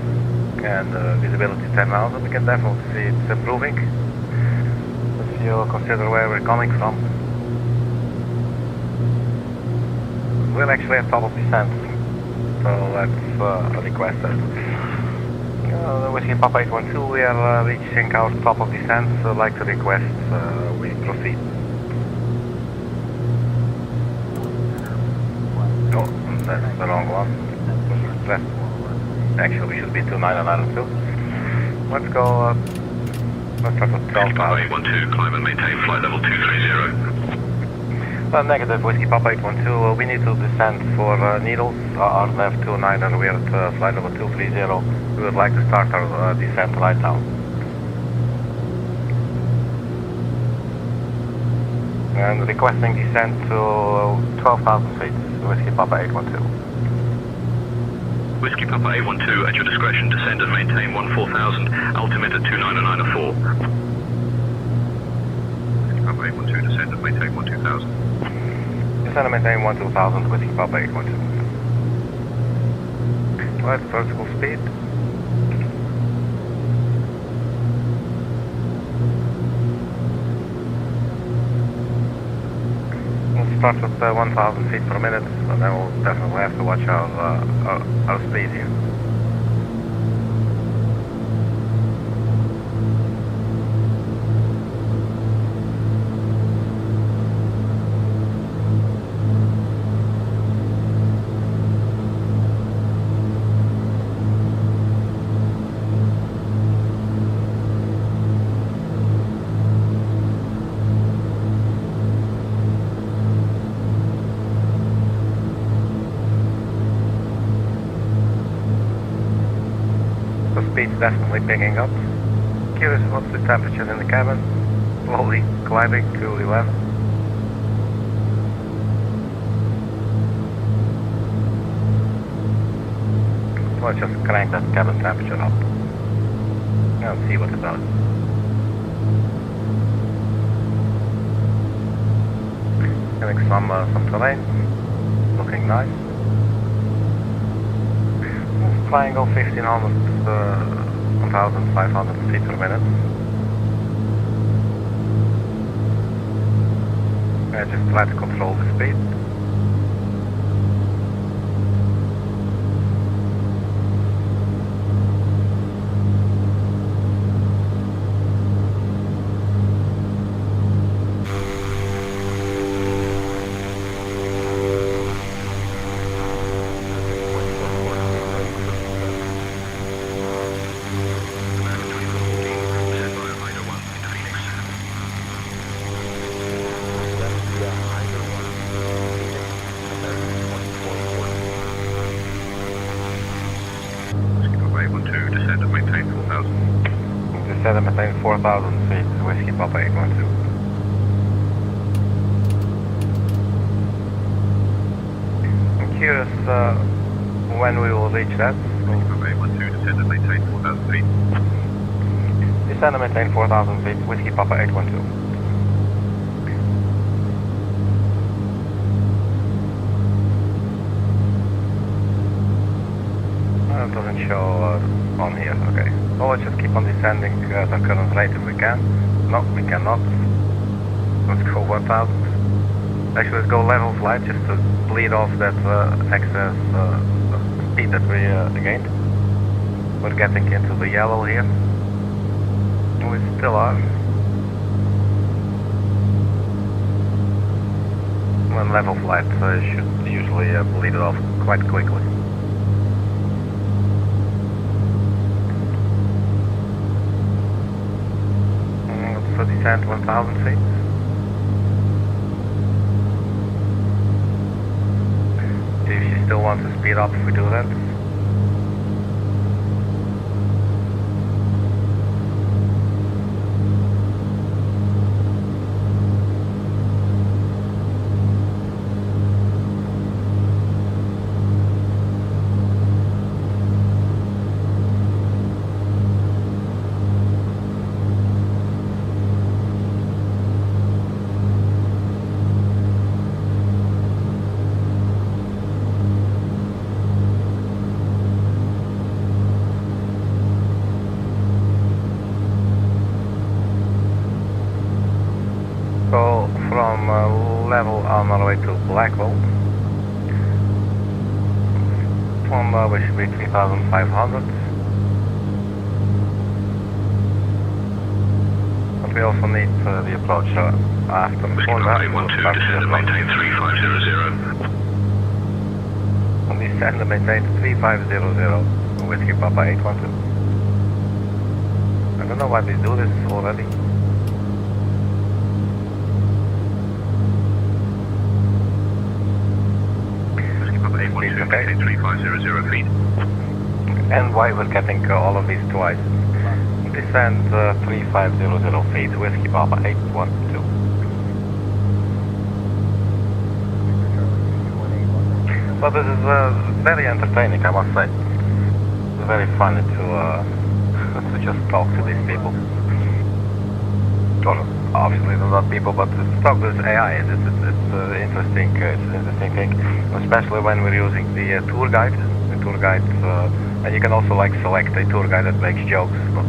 and visibility 10,000. We can definitely see it's improving if you consider where we're coming from. We're actually at top of descent, so that's requested. Whiskey Papa 812, we are reaching our top of descent, so I'd like to request we proceed. Oh, that's the wrong one. Actually, we should be 2992. Let's go, let's start with 12,000. Papa 812, climb and maintain flight level 230. Negative, Whiskey Papa 812, we need to descend for Needles, RNF 29er, we're at flight level 230. We would like to start our descent right now. And requesting descent to 12,000 feet, Whiskey Papa 812. Whiskey Papa 812, at your discretion, descend and maintain 14,000, altimeter 29904. Whiskey Papa 812, descend and maintain 12,000. Descend and maintain 12,000, Whiskey Papa 812. Right, vertical speed. We'll start with 1,000 feet per minute, and then we'll definitely have to watch our speed here. Speed's definitely picking up. Curious what's the temperature in the cabin. Slowly climbing to 11. Let's just crank that cabin temperature up and see what it does. Getting some terrain, looking nice. Triangle 1500 1,500 feet per minute. I just try to control the speed. Descend and maintain 4,000 feet, Whiskey Papa 812. I'm curious when we will reach that. Whiskey Papa 812, descend and maintain 4,000 feet. Descend and maintain 4,000 feet, Whiskey Papa 812. It doesn't show on here, okay. Well, let's just keep on descending at the current rate if we can. No, we cannot. Let's go 1,000. Actually, let's go level flight just to bleed off that excess speed that we gained. We're getting into the yellow here. We still are. When level flight should usually bleed it off quite quickly. So descend 1,000 feet. See if she still wants to speed up if we do that. level on our way to BLKWL. We should be 3,500. But we also need the approach after. Whisky Papa 812, descend and maintain 3500. And descend and maintain 3500, Whisky Papa 812. I don't know why they do this already. Whisky Papa 812, maintain 3500 feet. And why we're getting all of these twice. Descend 3500 feet, Whisky Papa 812. But this is very entertaining, I must say. It's very funny to just talk to these people. Or obviously they're not people, but to talk to this AI, it's interesting. It's an interesting thing, especially when we're using the tour guide. The tour guide, and you can also like select a tour guide that makes jokes. But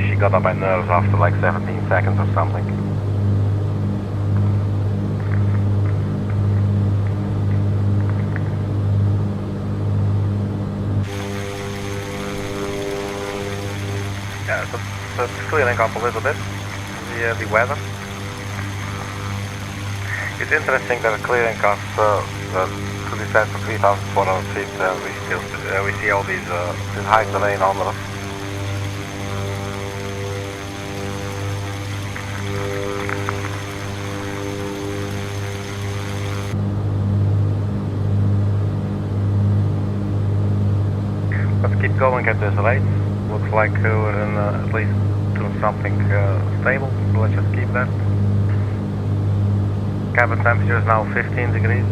she got on my nerves after like 17 seconds or something. Yeah, so it's clearing up a little bit, the weather. It's interesting that clearing us to descend to 3,400 feet, we see all these this high terrain under us. Let's keep going at this rate. Looks like we're in at least doing something stable, so let's just keep that. Cabin temperature is now 15 degrees,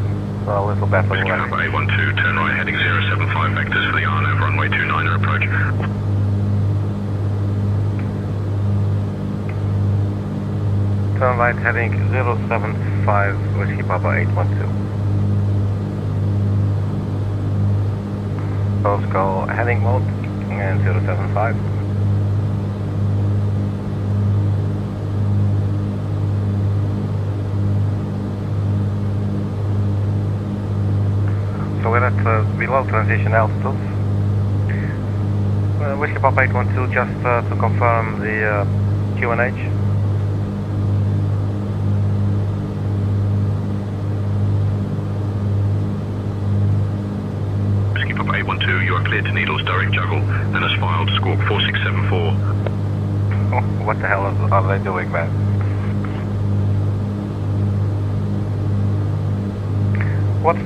so a little better than Whisky Papa 812, turn right heading 075 vectors for the Arno, runway 29er approach. Turn right heading 075, Whisky Papa 812. So let's go heading mode and 075. So we're at below transition altitude. Whisky Papa 812 just to confirm the QNH. Whisky Papa 812, you are cleared to Needles direct juggle and has filed squawk 4674. Oh, what the hell are they doing, man? What's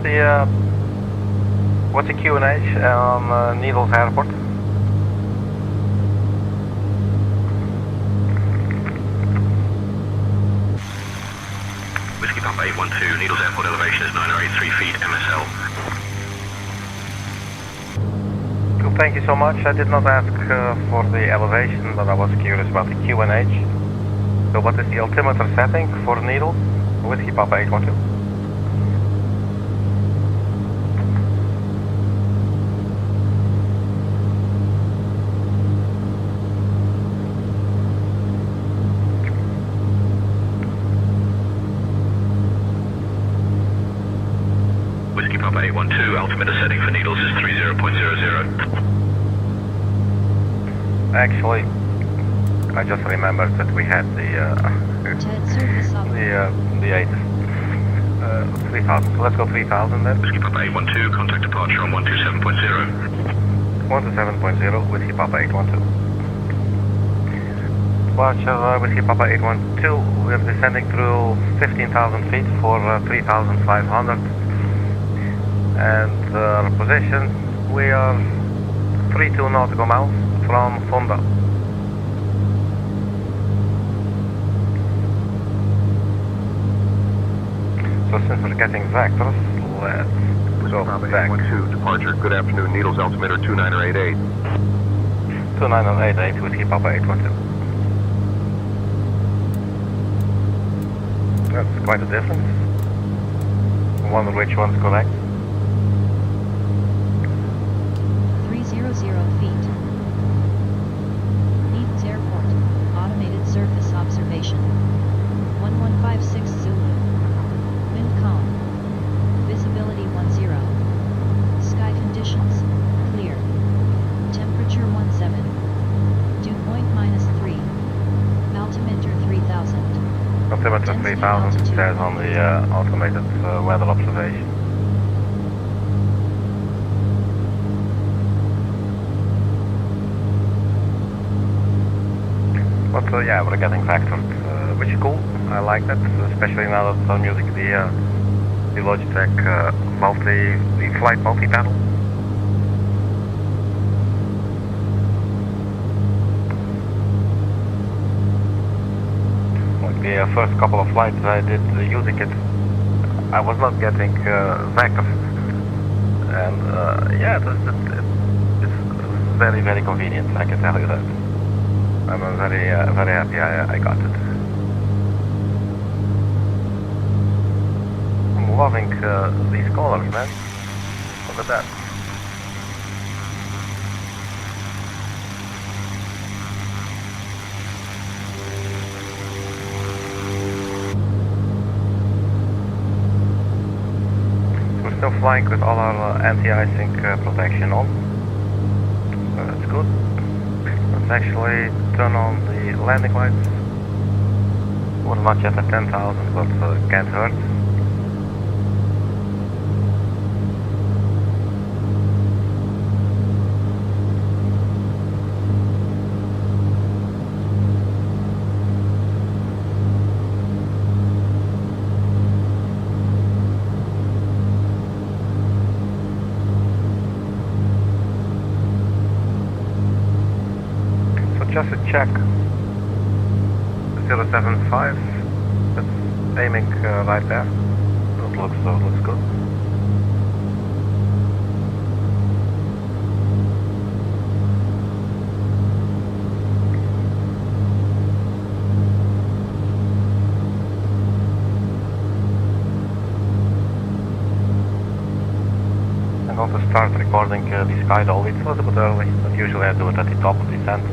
the QNH on Needles Airport? Whisky Papa 812, Needles Airport elevation is 9083 feet MSL. Cool, thank you so much. I did not ask for the elevation, but I was curious about the QNH. So what is the altimeter setting for Needles? Whisky Papa 812. Whisky Papa 812, altimeter setting for Needles is 30.00. Actually, I just remembered that we had the surface up. the 3,000. So let's go 3,000 then. Whisky Papa 812, contact departure on 127.0. 127.0, Whisky Papa 812. Departure Whisky Papa 812. We're descending through 15,000 feet for 3,500. And our position, we are 32 nautical miles from FNNDA. So since we're getting vectors, let's go back. 812, departure. Good afternoon, Needles altimeter 2988. 2988, Whisky Papa 812. That's quite a difference. I wonder which one's correct. 300 feet. Needles Airport, automated surface observation. 1156 Zulu. Altimeter 3000 says on the automated weather observation. But yeah, we're getting factored, which is cool. I like that, especially now that I'm using the Logitech the flight multi-panel. Like the first couple of flights I did using it, I was not getting vectors, and yeah, it's very, very convenient. I can tell you that. I'm very, very happy I got it. I'm loving these colors, man. Look at that. We're still flying with all our anti-icing protection on. So that's good. Let's actually turn on the landing lights. We're not yet at 10,000, but can't hurt. Just a check. 075. That's aiming right there. It looks good. I'm going to start recording the sky doll. It's a little bit early, but usually I do it at the top of the descent.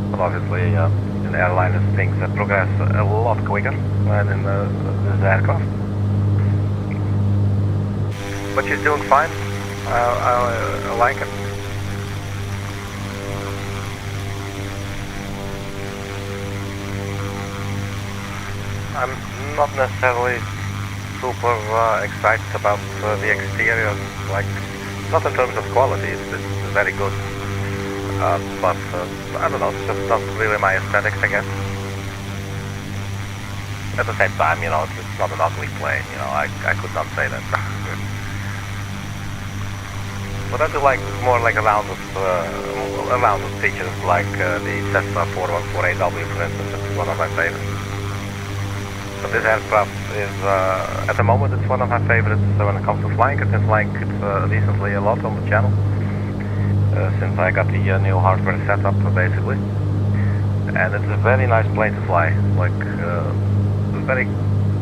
But obviously, in airliners, things progress a lot quicker than in this aircraft. But she's doing fine. I like it. I'm not necessarily super excited about the exterior, like, not in terms of quality, it's very good. But I don't know, it's just not really my aesthetics, I guess. At the same time, you know, it's not an ugly plane, you know, I could not say that. But I do like more like a round of features, like the Cessna 414AW, for instance. It's one of my favorites. But this aircraft is, at the moment, it's one of my favorites when it comes to flying. I've been flying it recently a lot on the channel. Since I got the new hardware setup, basically. And it's a very nice plane to fly, like very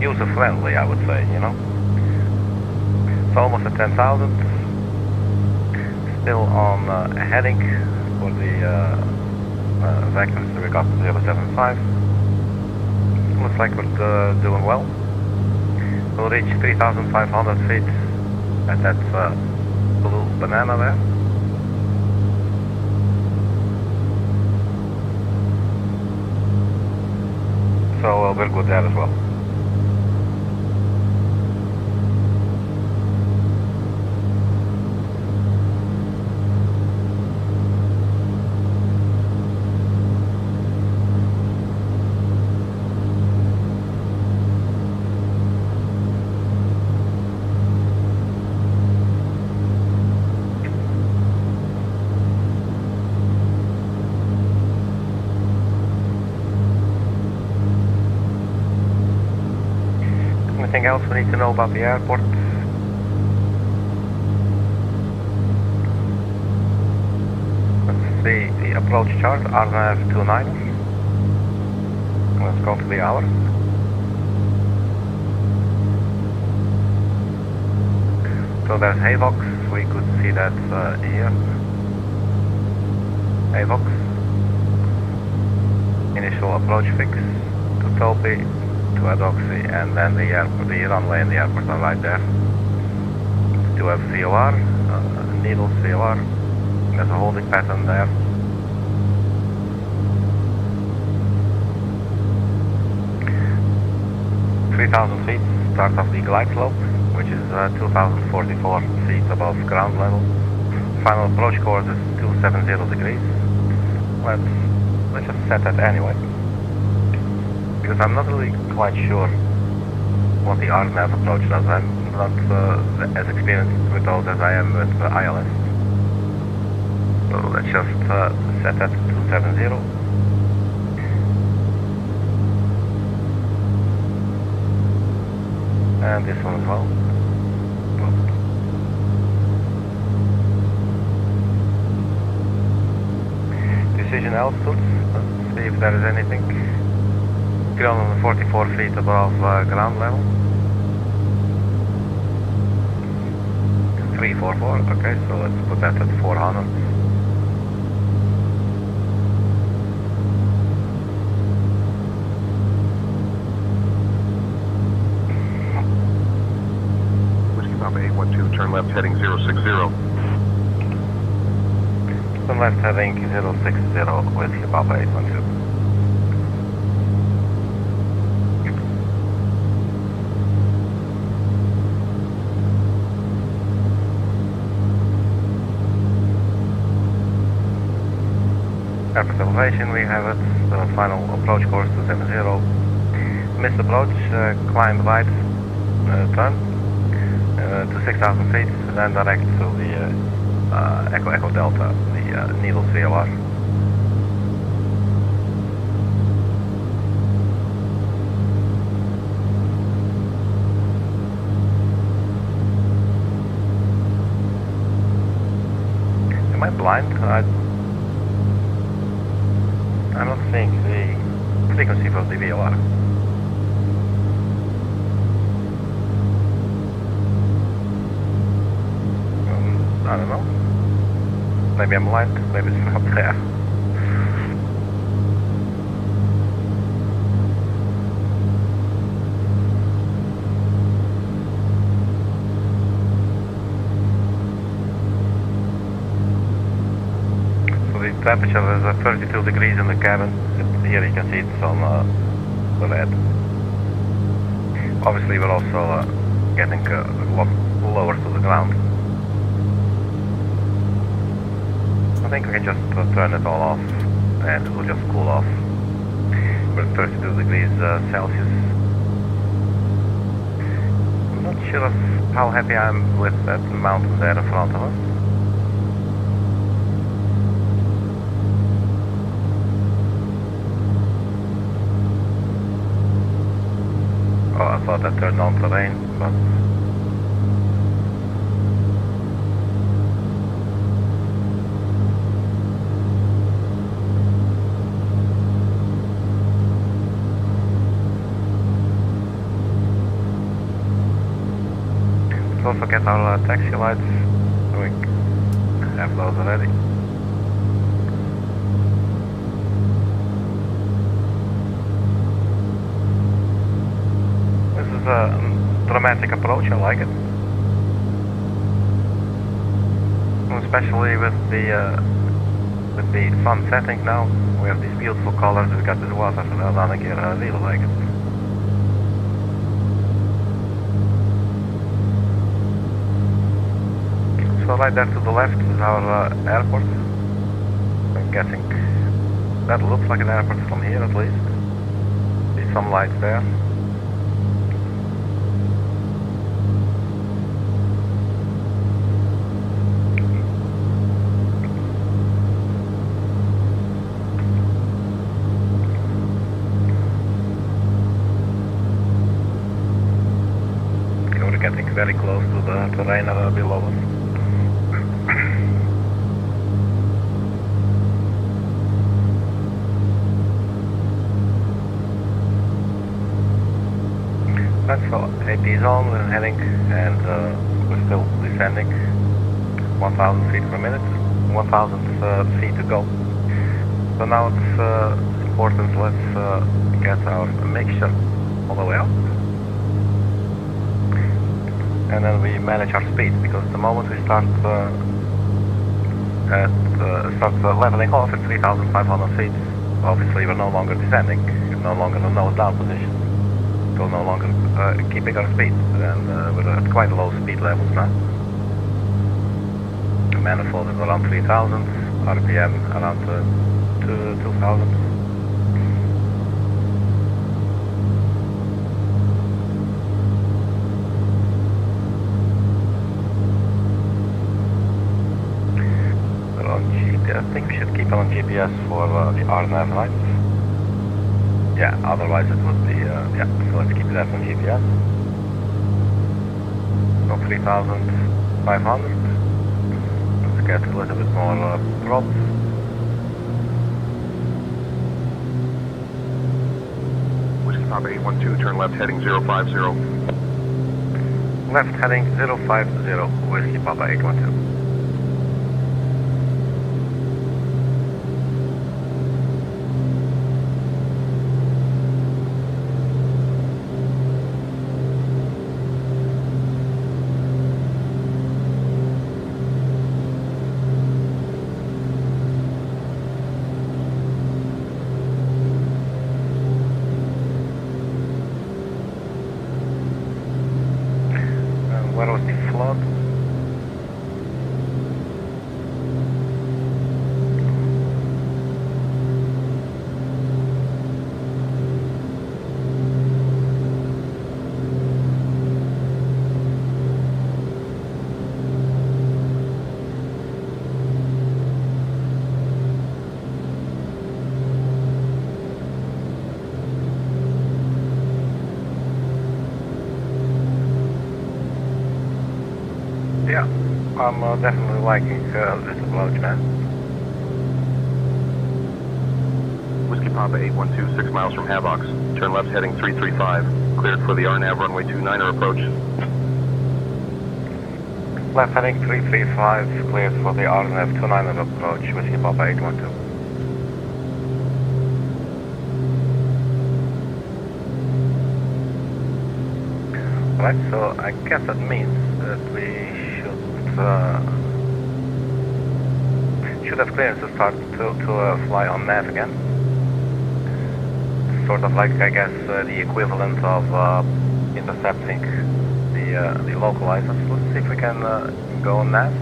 user-friendly, I would say, you know. It's almost at 10,000, still on heading for the vectors we got 075. Looks like we're doing well. We'll reach 3,500 feet at that blue banana there. So we're good there as well. Anything else we need to know about the airport? Let's see the approach chart, RNAV 29. Let's go to the hour. So there's HAVOX, we could see that here. HAVOX. Initial approach fix to Topi, to Adoxy, and then the runway and the airport are right there. Do have VOR, needle VOR. There's a holding pattern there. 3,000 feet, start of the glide slope, which is 2,044 feet above ground level. Final approach course is 270 degrees. Let's just set that anyway, because I'm not really quite sure what the RNAV approach does. I'm not as experienced with those as I am with the ILS. So let's just set that to 270. And this one as well. Decision altitude. Let's see if there is anything. 344 feet above ground level. 344, okay, so let's put that at 400. Whiskey Papa 812, turn left heading 060. Turn left heading 060, Whiskey Papa 812. Airport elevation, we have it, the final approach course 270. Missed approach, climb right, turn to 6,000 feet, then direct to the Echo Delta, the Needles VOR. Am I blind? I'm not seeing the frequency for the VOR. I don't know. Maybe I'm blind, maybe it's not there. So the temperature is 32 degrees in the cabin. Here you can see it's on the red. Obviously we're also getting a lot lower to the ground. I think we can just turn it all off and it will just cool off. We're at 32 degrees Celsius. I'm not sure of how happy I am with that mountain there in front of us. Oh, I thought I turned on terrain, but let's also get our taxi lights. We have those already. This is a dramatic approach, I like it. Especially with the sun setting now. We have these beautiful colors, we got this water running here, I really like it. So right there to the left is our airport. I'm guessing that looks like an airport from here at least. See some lights there. We're getting very close to the terrain below us. Right, so AP is on, we're heading, and we're still descending. 1,000 feet per minute, 1,000 feet to go. So now it's important, let's get our mixture all the way up. And then we manage our speed, because the moment we start leveling off at 3,500 feet, obviously we're no longer descending, we're no longer in a nose down position. will no longer keeping our speed, and we're at quite low speed levels now. Manifold is around 3000, RPM around 2000. We're on GPS. I think we should keep it on GPS for the RNAV lines. Yeah, otherwise it would be, yeah, so let's keep that on GPS. So 3500. Let's get a little bit more props. Whiskey Papa 812, turn left heading 050. Left heading 050, Whiskey Papa 812. Where was the flood? Yeah, I'm definitely liking this approach, man. Whiskey Papa 812, 6 miles from Havox. Turn left heading 335. Cleared for the RNAV runway 29er approach. Left heading 335, cleared for the RNF 29er approach, Whiskey Papa 812. Right, so I guess that means that we should have clearance to start to fly on nav again. Sort of like, I guess, the equivalent of intercepting the localizers. Let's see if we can go on nav.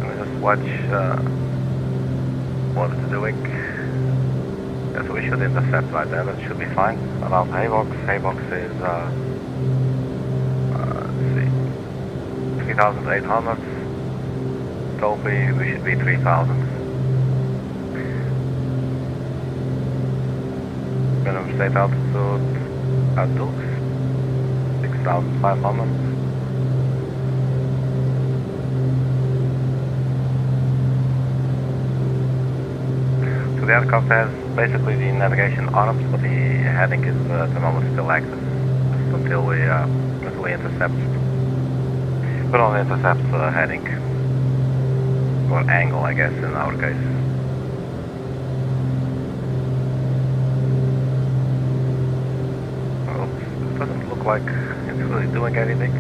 Let me just watch what it's doing. Yeah, so we should intercept right there. That should be fine. Around Havox. Havox is 3,800. Topi, we should be 3,000. Minimum state altitude at Dukes, 6,500. So the aircraft has basically the navigation arms, but the heading is at the moment still active, just until we intercept. But on intercept heading, or angle, I guess, in our case. Well, it doesn't look like it's really doing anything.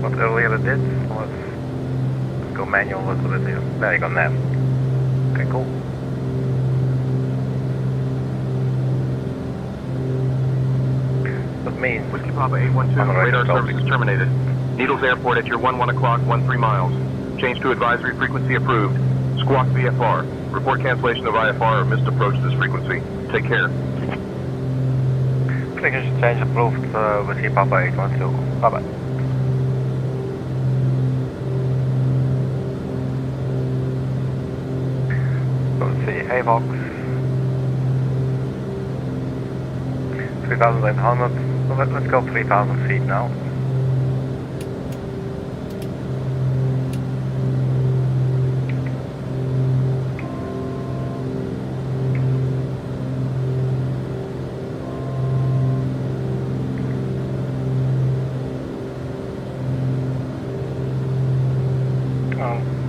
What earlier it did. Let's go manual a little bit here. There you go, nav. Okay, cool. That means Whiskey Papa 812, radar service is terminated. Needles Airport at your 1 o'clock, 13 miles. Change to advisory frequency approved. Squawk VFR. Report cancellation of IFR or missed approach to this frequency. Take care. Frequency change approved with Papa 812. Bye bye. So let's see, Havox 3,800. So let's go 3,000 feet now.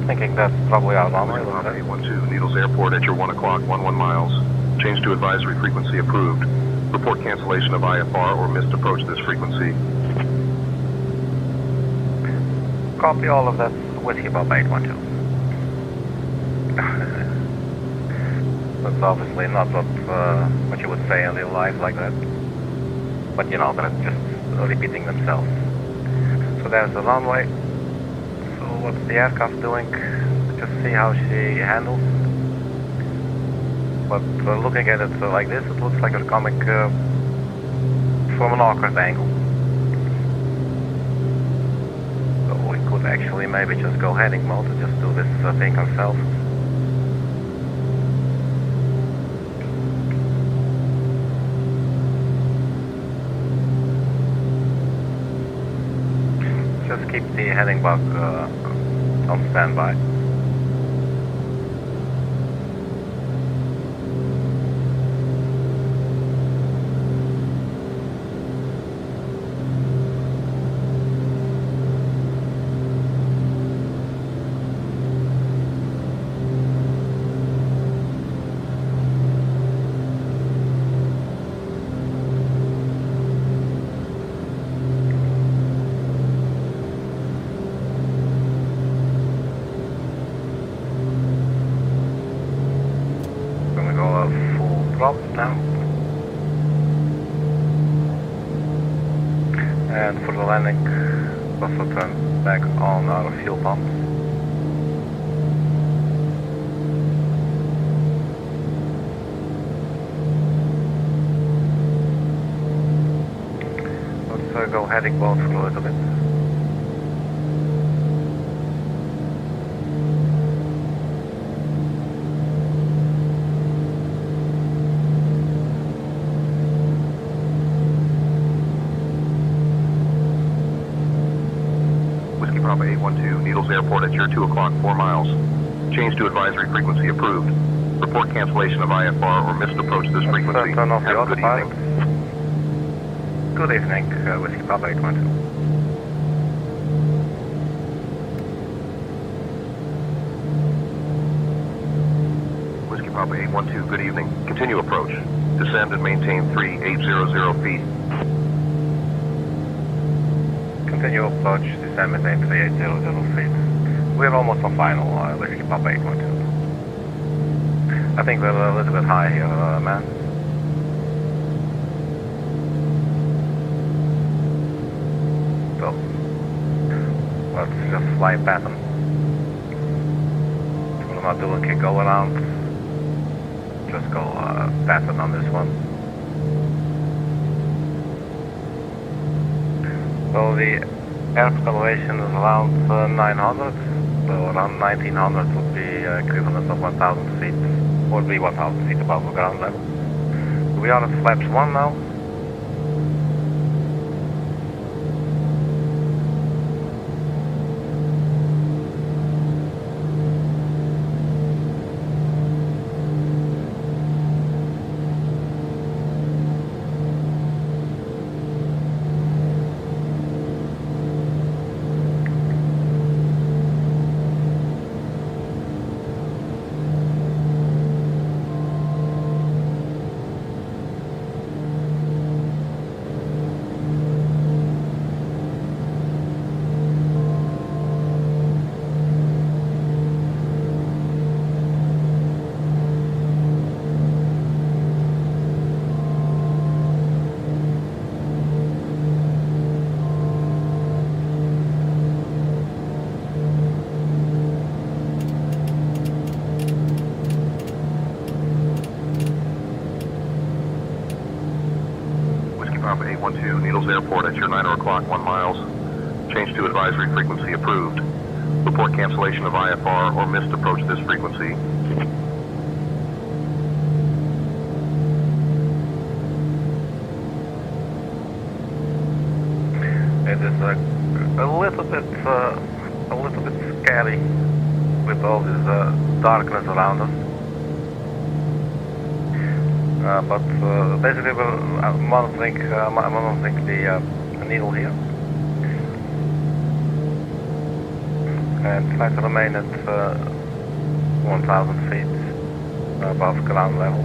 Thinking that's probably our runway. 812, Needles Airport at your 1 o'clock, 11 miles. Change to advisory frequency approved. Report cancellation of IFR or missed approach this frequency. Copy all of that, Whiskey Papa 812. That's obviously not what you would say in real life like that. but you know, they're just repeating themselves. So there's the runway. So what's the aircraft doing? Just see how she handles. But looking at it like this, it looks like it's coming from an awkward angle. So we could actually maybe just go heading mode and just do this thing ourselves. Just keep the heading bug on standby. Drop now. And for the landing, also turn back on our fuel pumps. Let's go heading both for a little bit. Papa 812, Needles Airport at your 2 o'clock, 4 miles. Change to advisory frequency approved. Report cancellation of IFR or missed approach this frequency. Turn off the Have a good autopilot. evening. Good evening, Whiskey Papa 812. Whiskey Papa 812, good evening. Continue approach. Descend and maintain 3800 feet. Continue approach, descend maintain 3800 feet. We're almost on final, Whiskey Papa 812. I think we're a little bit high here, man. So, let's just fly pattern. We're not doing a go around. Just go pattern on this one. So the aircraft elevation is around 900, so around 1900 would be equivalent of 1000 feet, or be 1000 feet above the ground level. We are at flaps 1 now. Papa 812, Needles Airport at your 9 o'clock, 1 miles. Change to advisory frequency approved. Report cancellation of IFR or missed approach this frequency. It is a little bit scary with all this darkness around us. But basically we're monitoring the needle here. And try to remain at 1000 feet above ground level.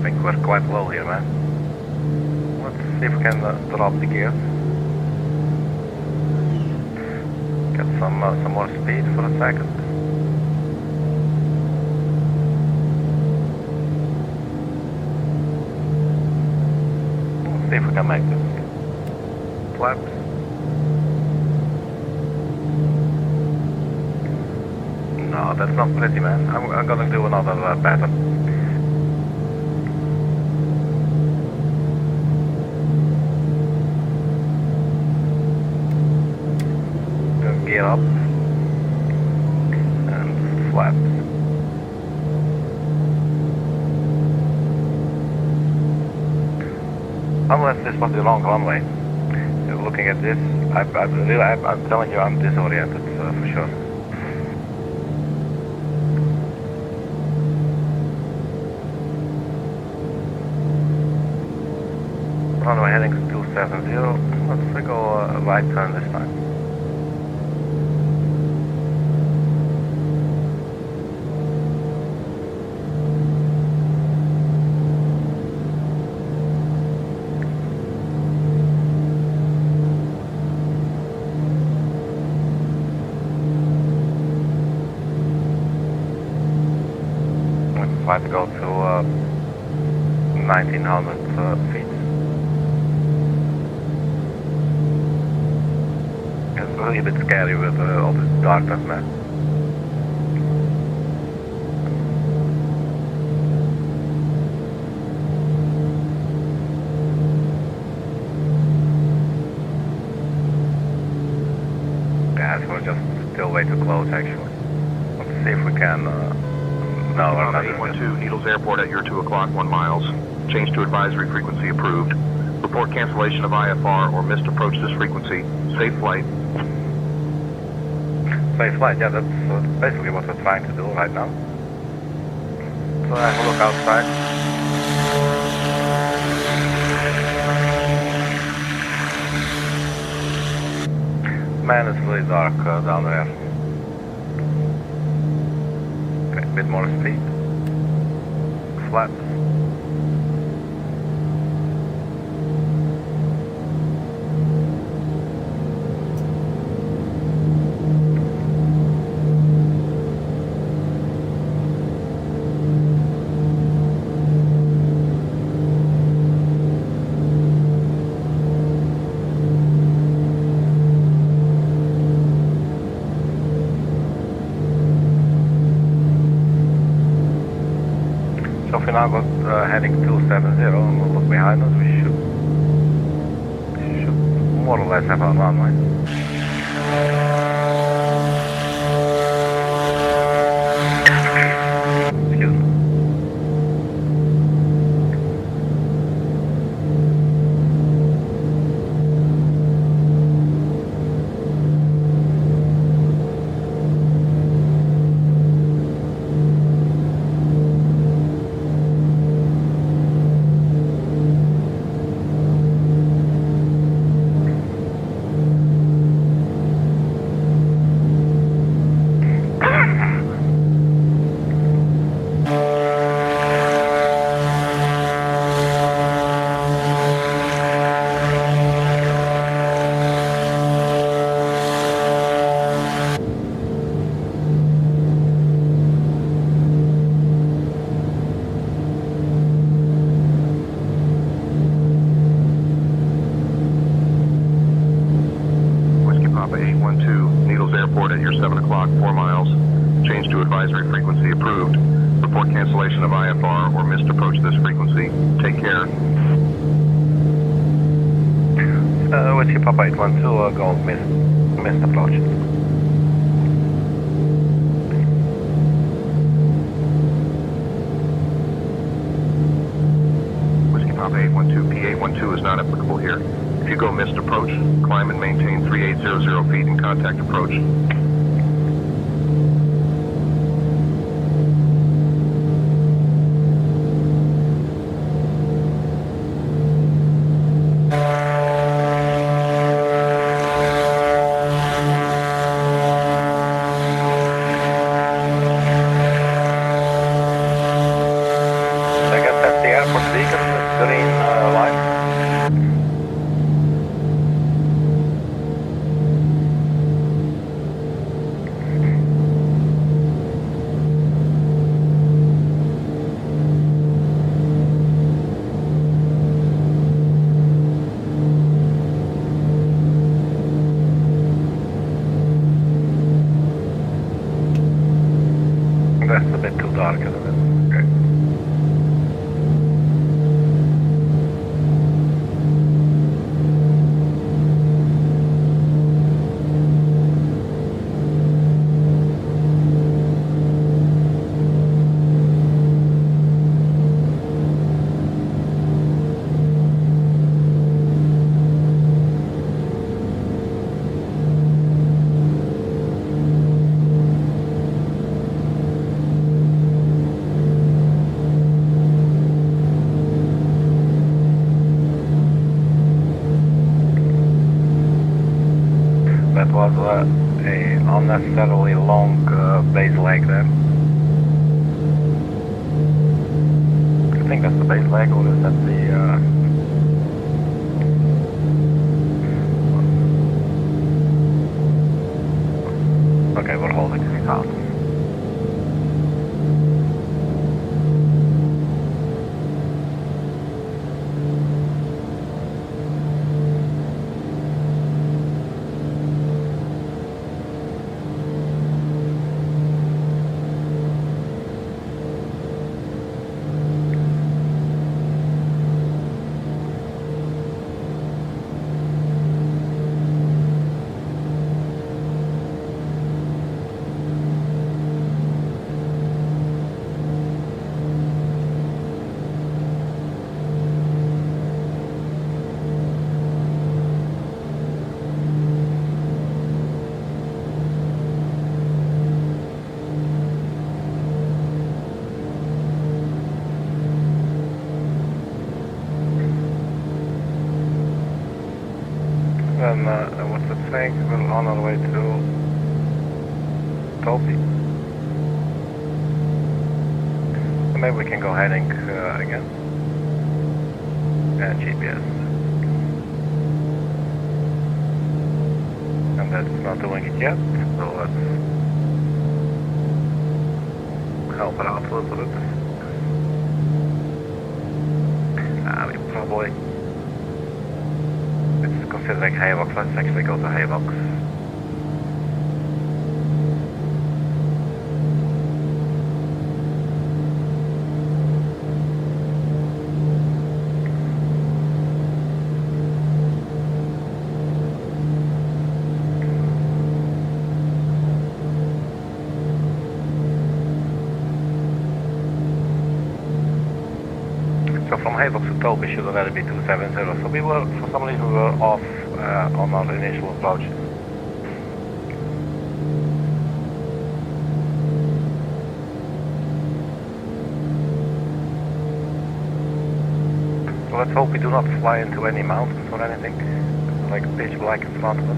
I think we're quite low here, man. Let's see if we can drop the gears. Get some more speed for a second. Let's see if we can make this. Flaps. No, that's not pretty, man. I'm gonna do another pattern. Gear up and flaps. Unless this was the wrong runway. Looking at this, I'm telling you, I'm disoriented for sure. Runway heading 270. Let's go right turn this time. Try to go to 1900 feet. It's really a bit scary with all this darkness, man. Yeah, so we're just still way too close, actually. Let's see if we can. No, we're not. 812 Needles Airport at your 2 o'clock, 1 miles. Change to advisory frequency approved. Report cancellation of IFR or missed approach this frequency. Safe flight. Safe flight, yeah, that's basically what we're trying to do right now. So have a look outside. Man, it's really dark down there. Okay, a bit more speed. Flaps. So if we now go heading 270 and we'll look behind us, we should more or less have our runway. Excuse me. At your 7 o'clock, 4 miles. Change to advisory frequency approved. Report cancellation of IFR or missed approach this frequency. Take care. Whiskey Papa 812, go missed approach. Whiskey Papa 812, P812 is not applicable here. If you go missed approach, climb and maintain 3800 feet and contact approach. airport beacon, green line. That's a bit too dark, isn't it? Okay. That was a unnecessarily long base leg there. I think that's the base leg, or is that the okay, we're holding 3000. Then what's it saying? We're on our way to Topi. So maybe we can go heading again. And GPS. And that's not doing it yet, so let's help it out a little bit. We probably, it's considering KAVX, let's actually go to KAVX. So from KAVX to Topi should already be 270, so we were, for some reason we were off on our initial approach. So let's hope we do not fly into any mountains or anything. It's like pitch black in front of us.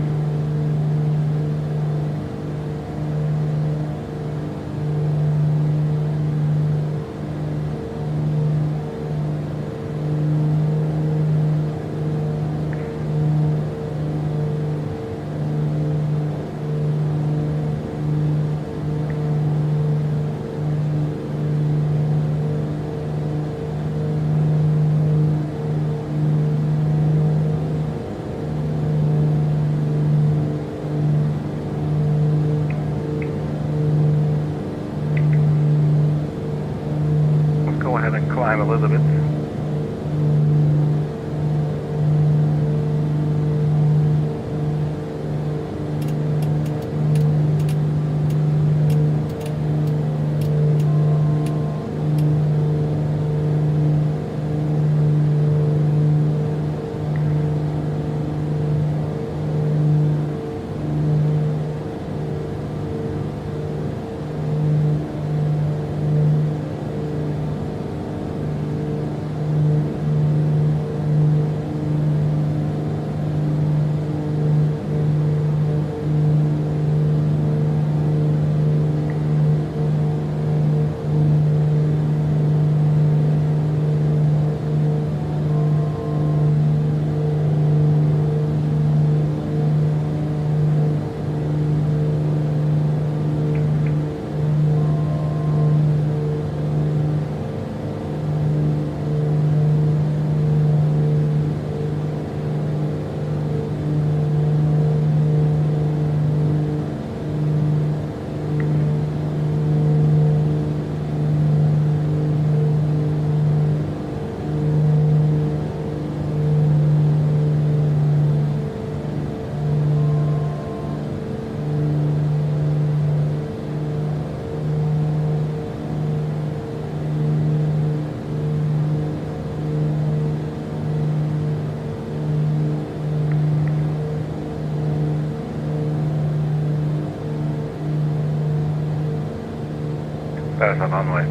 there's a runway.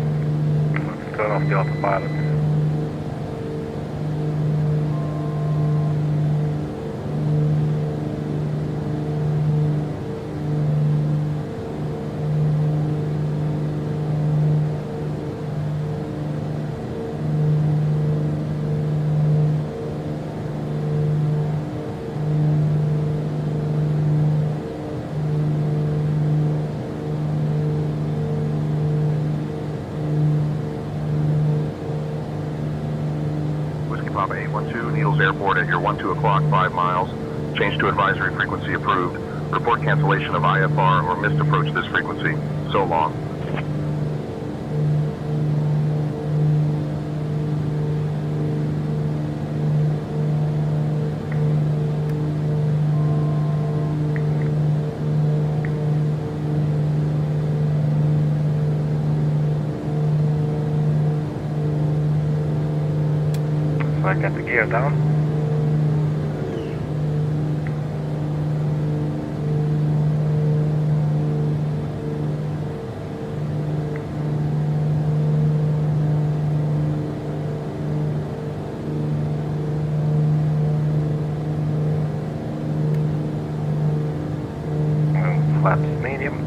Let's turn off the autopilot. Papa 812, Needles Airport at your 12 o'clock, 5 miles. Change to advisory frequency approved. Report cancellation of IFR or missed approach this frequency. So long. So I get the gear down. And flaps medium.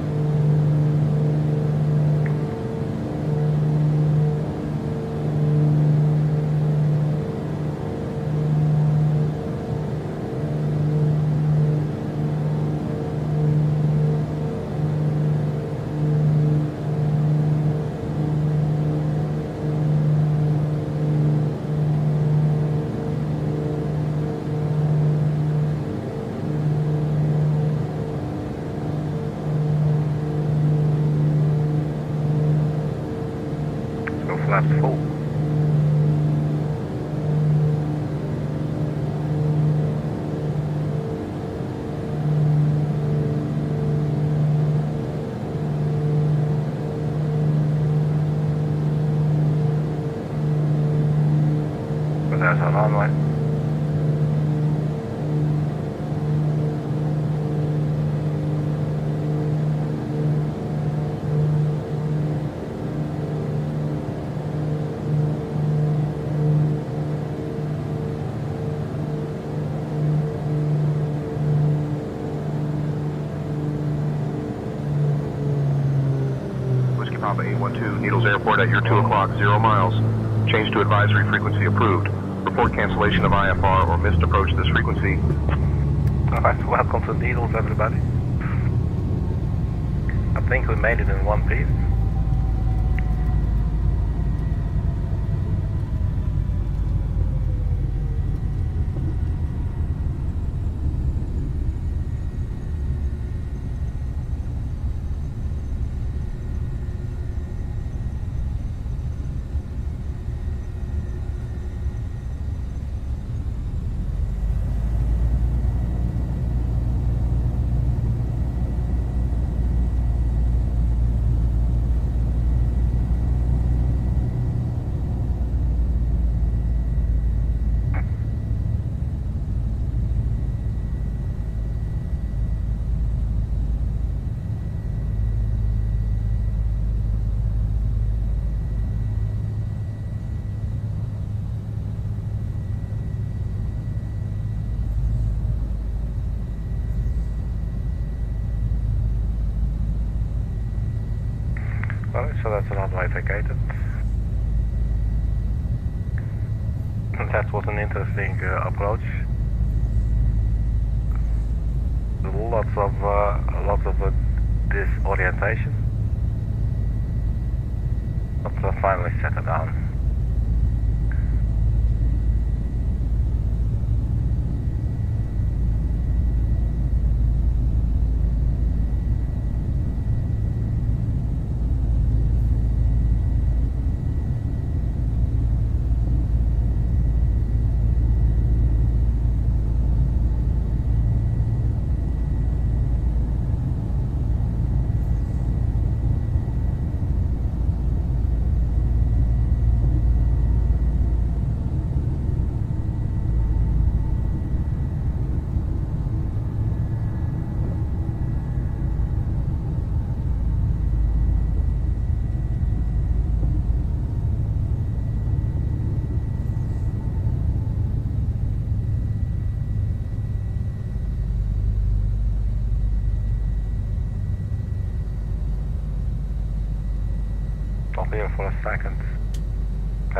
Flaps full. But there's our runway. Papa 812, Needles Airport at your 2 o'clock, 0 miles. Change to advisory frequency approved. Report cancellation of IFR or missed approach this frequency. Alright, welcome to Needles, everybody. I think we made it in one piece. Alright, so that's an runway vacated. That was an interesting approach. Lots of disorientation. But finally settled down.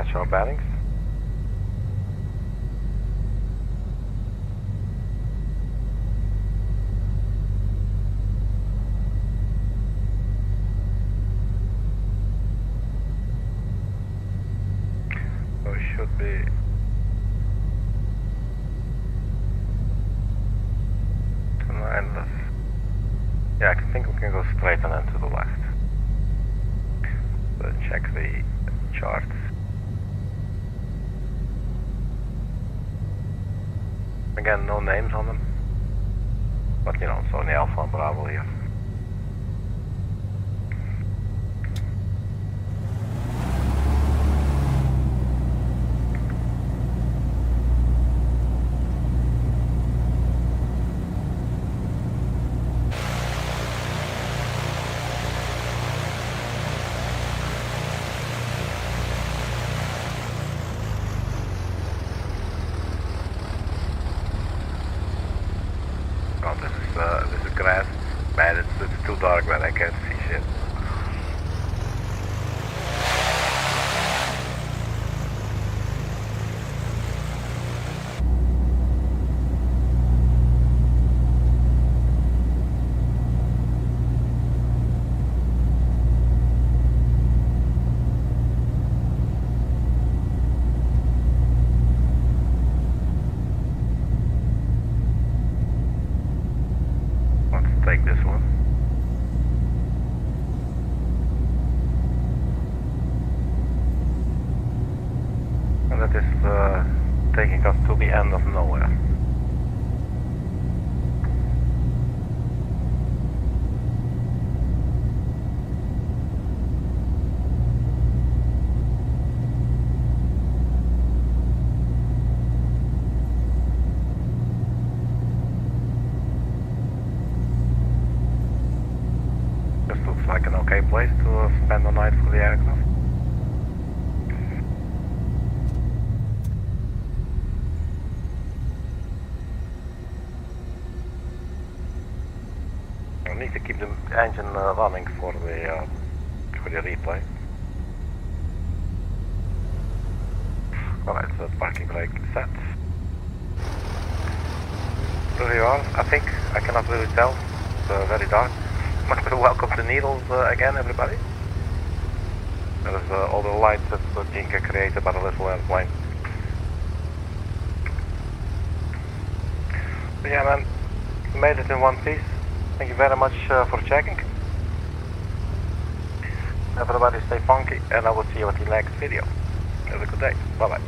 match our bearings. So it should be yeah, I think we can go straight and then to the left. So check the charts. Again, no names on them. But you know, it's only Alpha and Bravo here. This is grass. Man, it's too dark, man. I can't see shit. Take this one. And that is taking us to the end of nowhere. Like an okay place to spend the night for the aircraft. I need to keep the engine running for the replay. Alright, so parking brake set. There you are. I think I cannot really tell. It's very dark. Welcome to Needles again, everybody. There's all the lights that's being created by the little airplane. So yeah, man, made it in one piece. Thank you very much for checking. Everybody stay funky, and I will see you at the next video. Have a good day. Bye bye.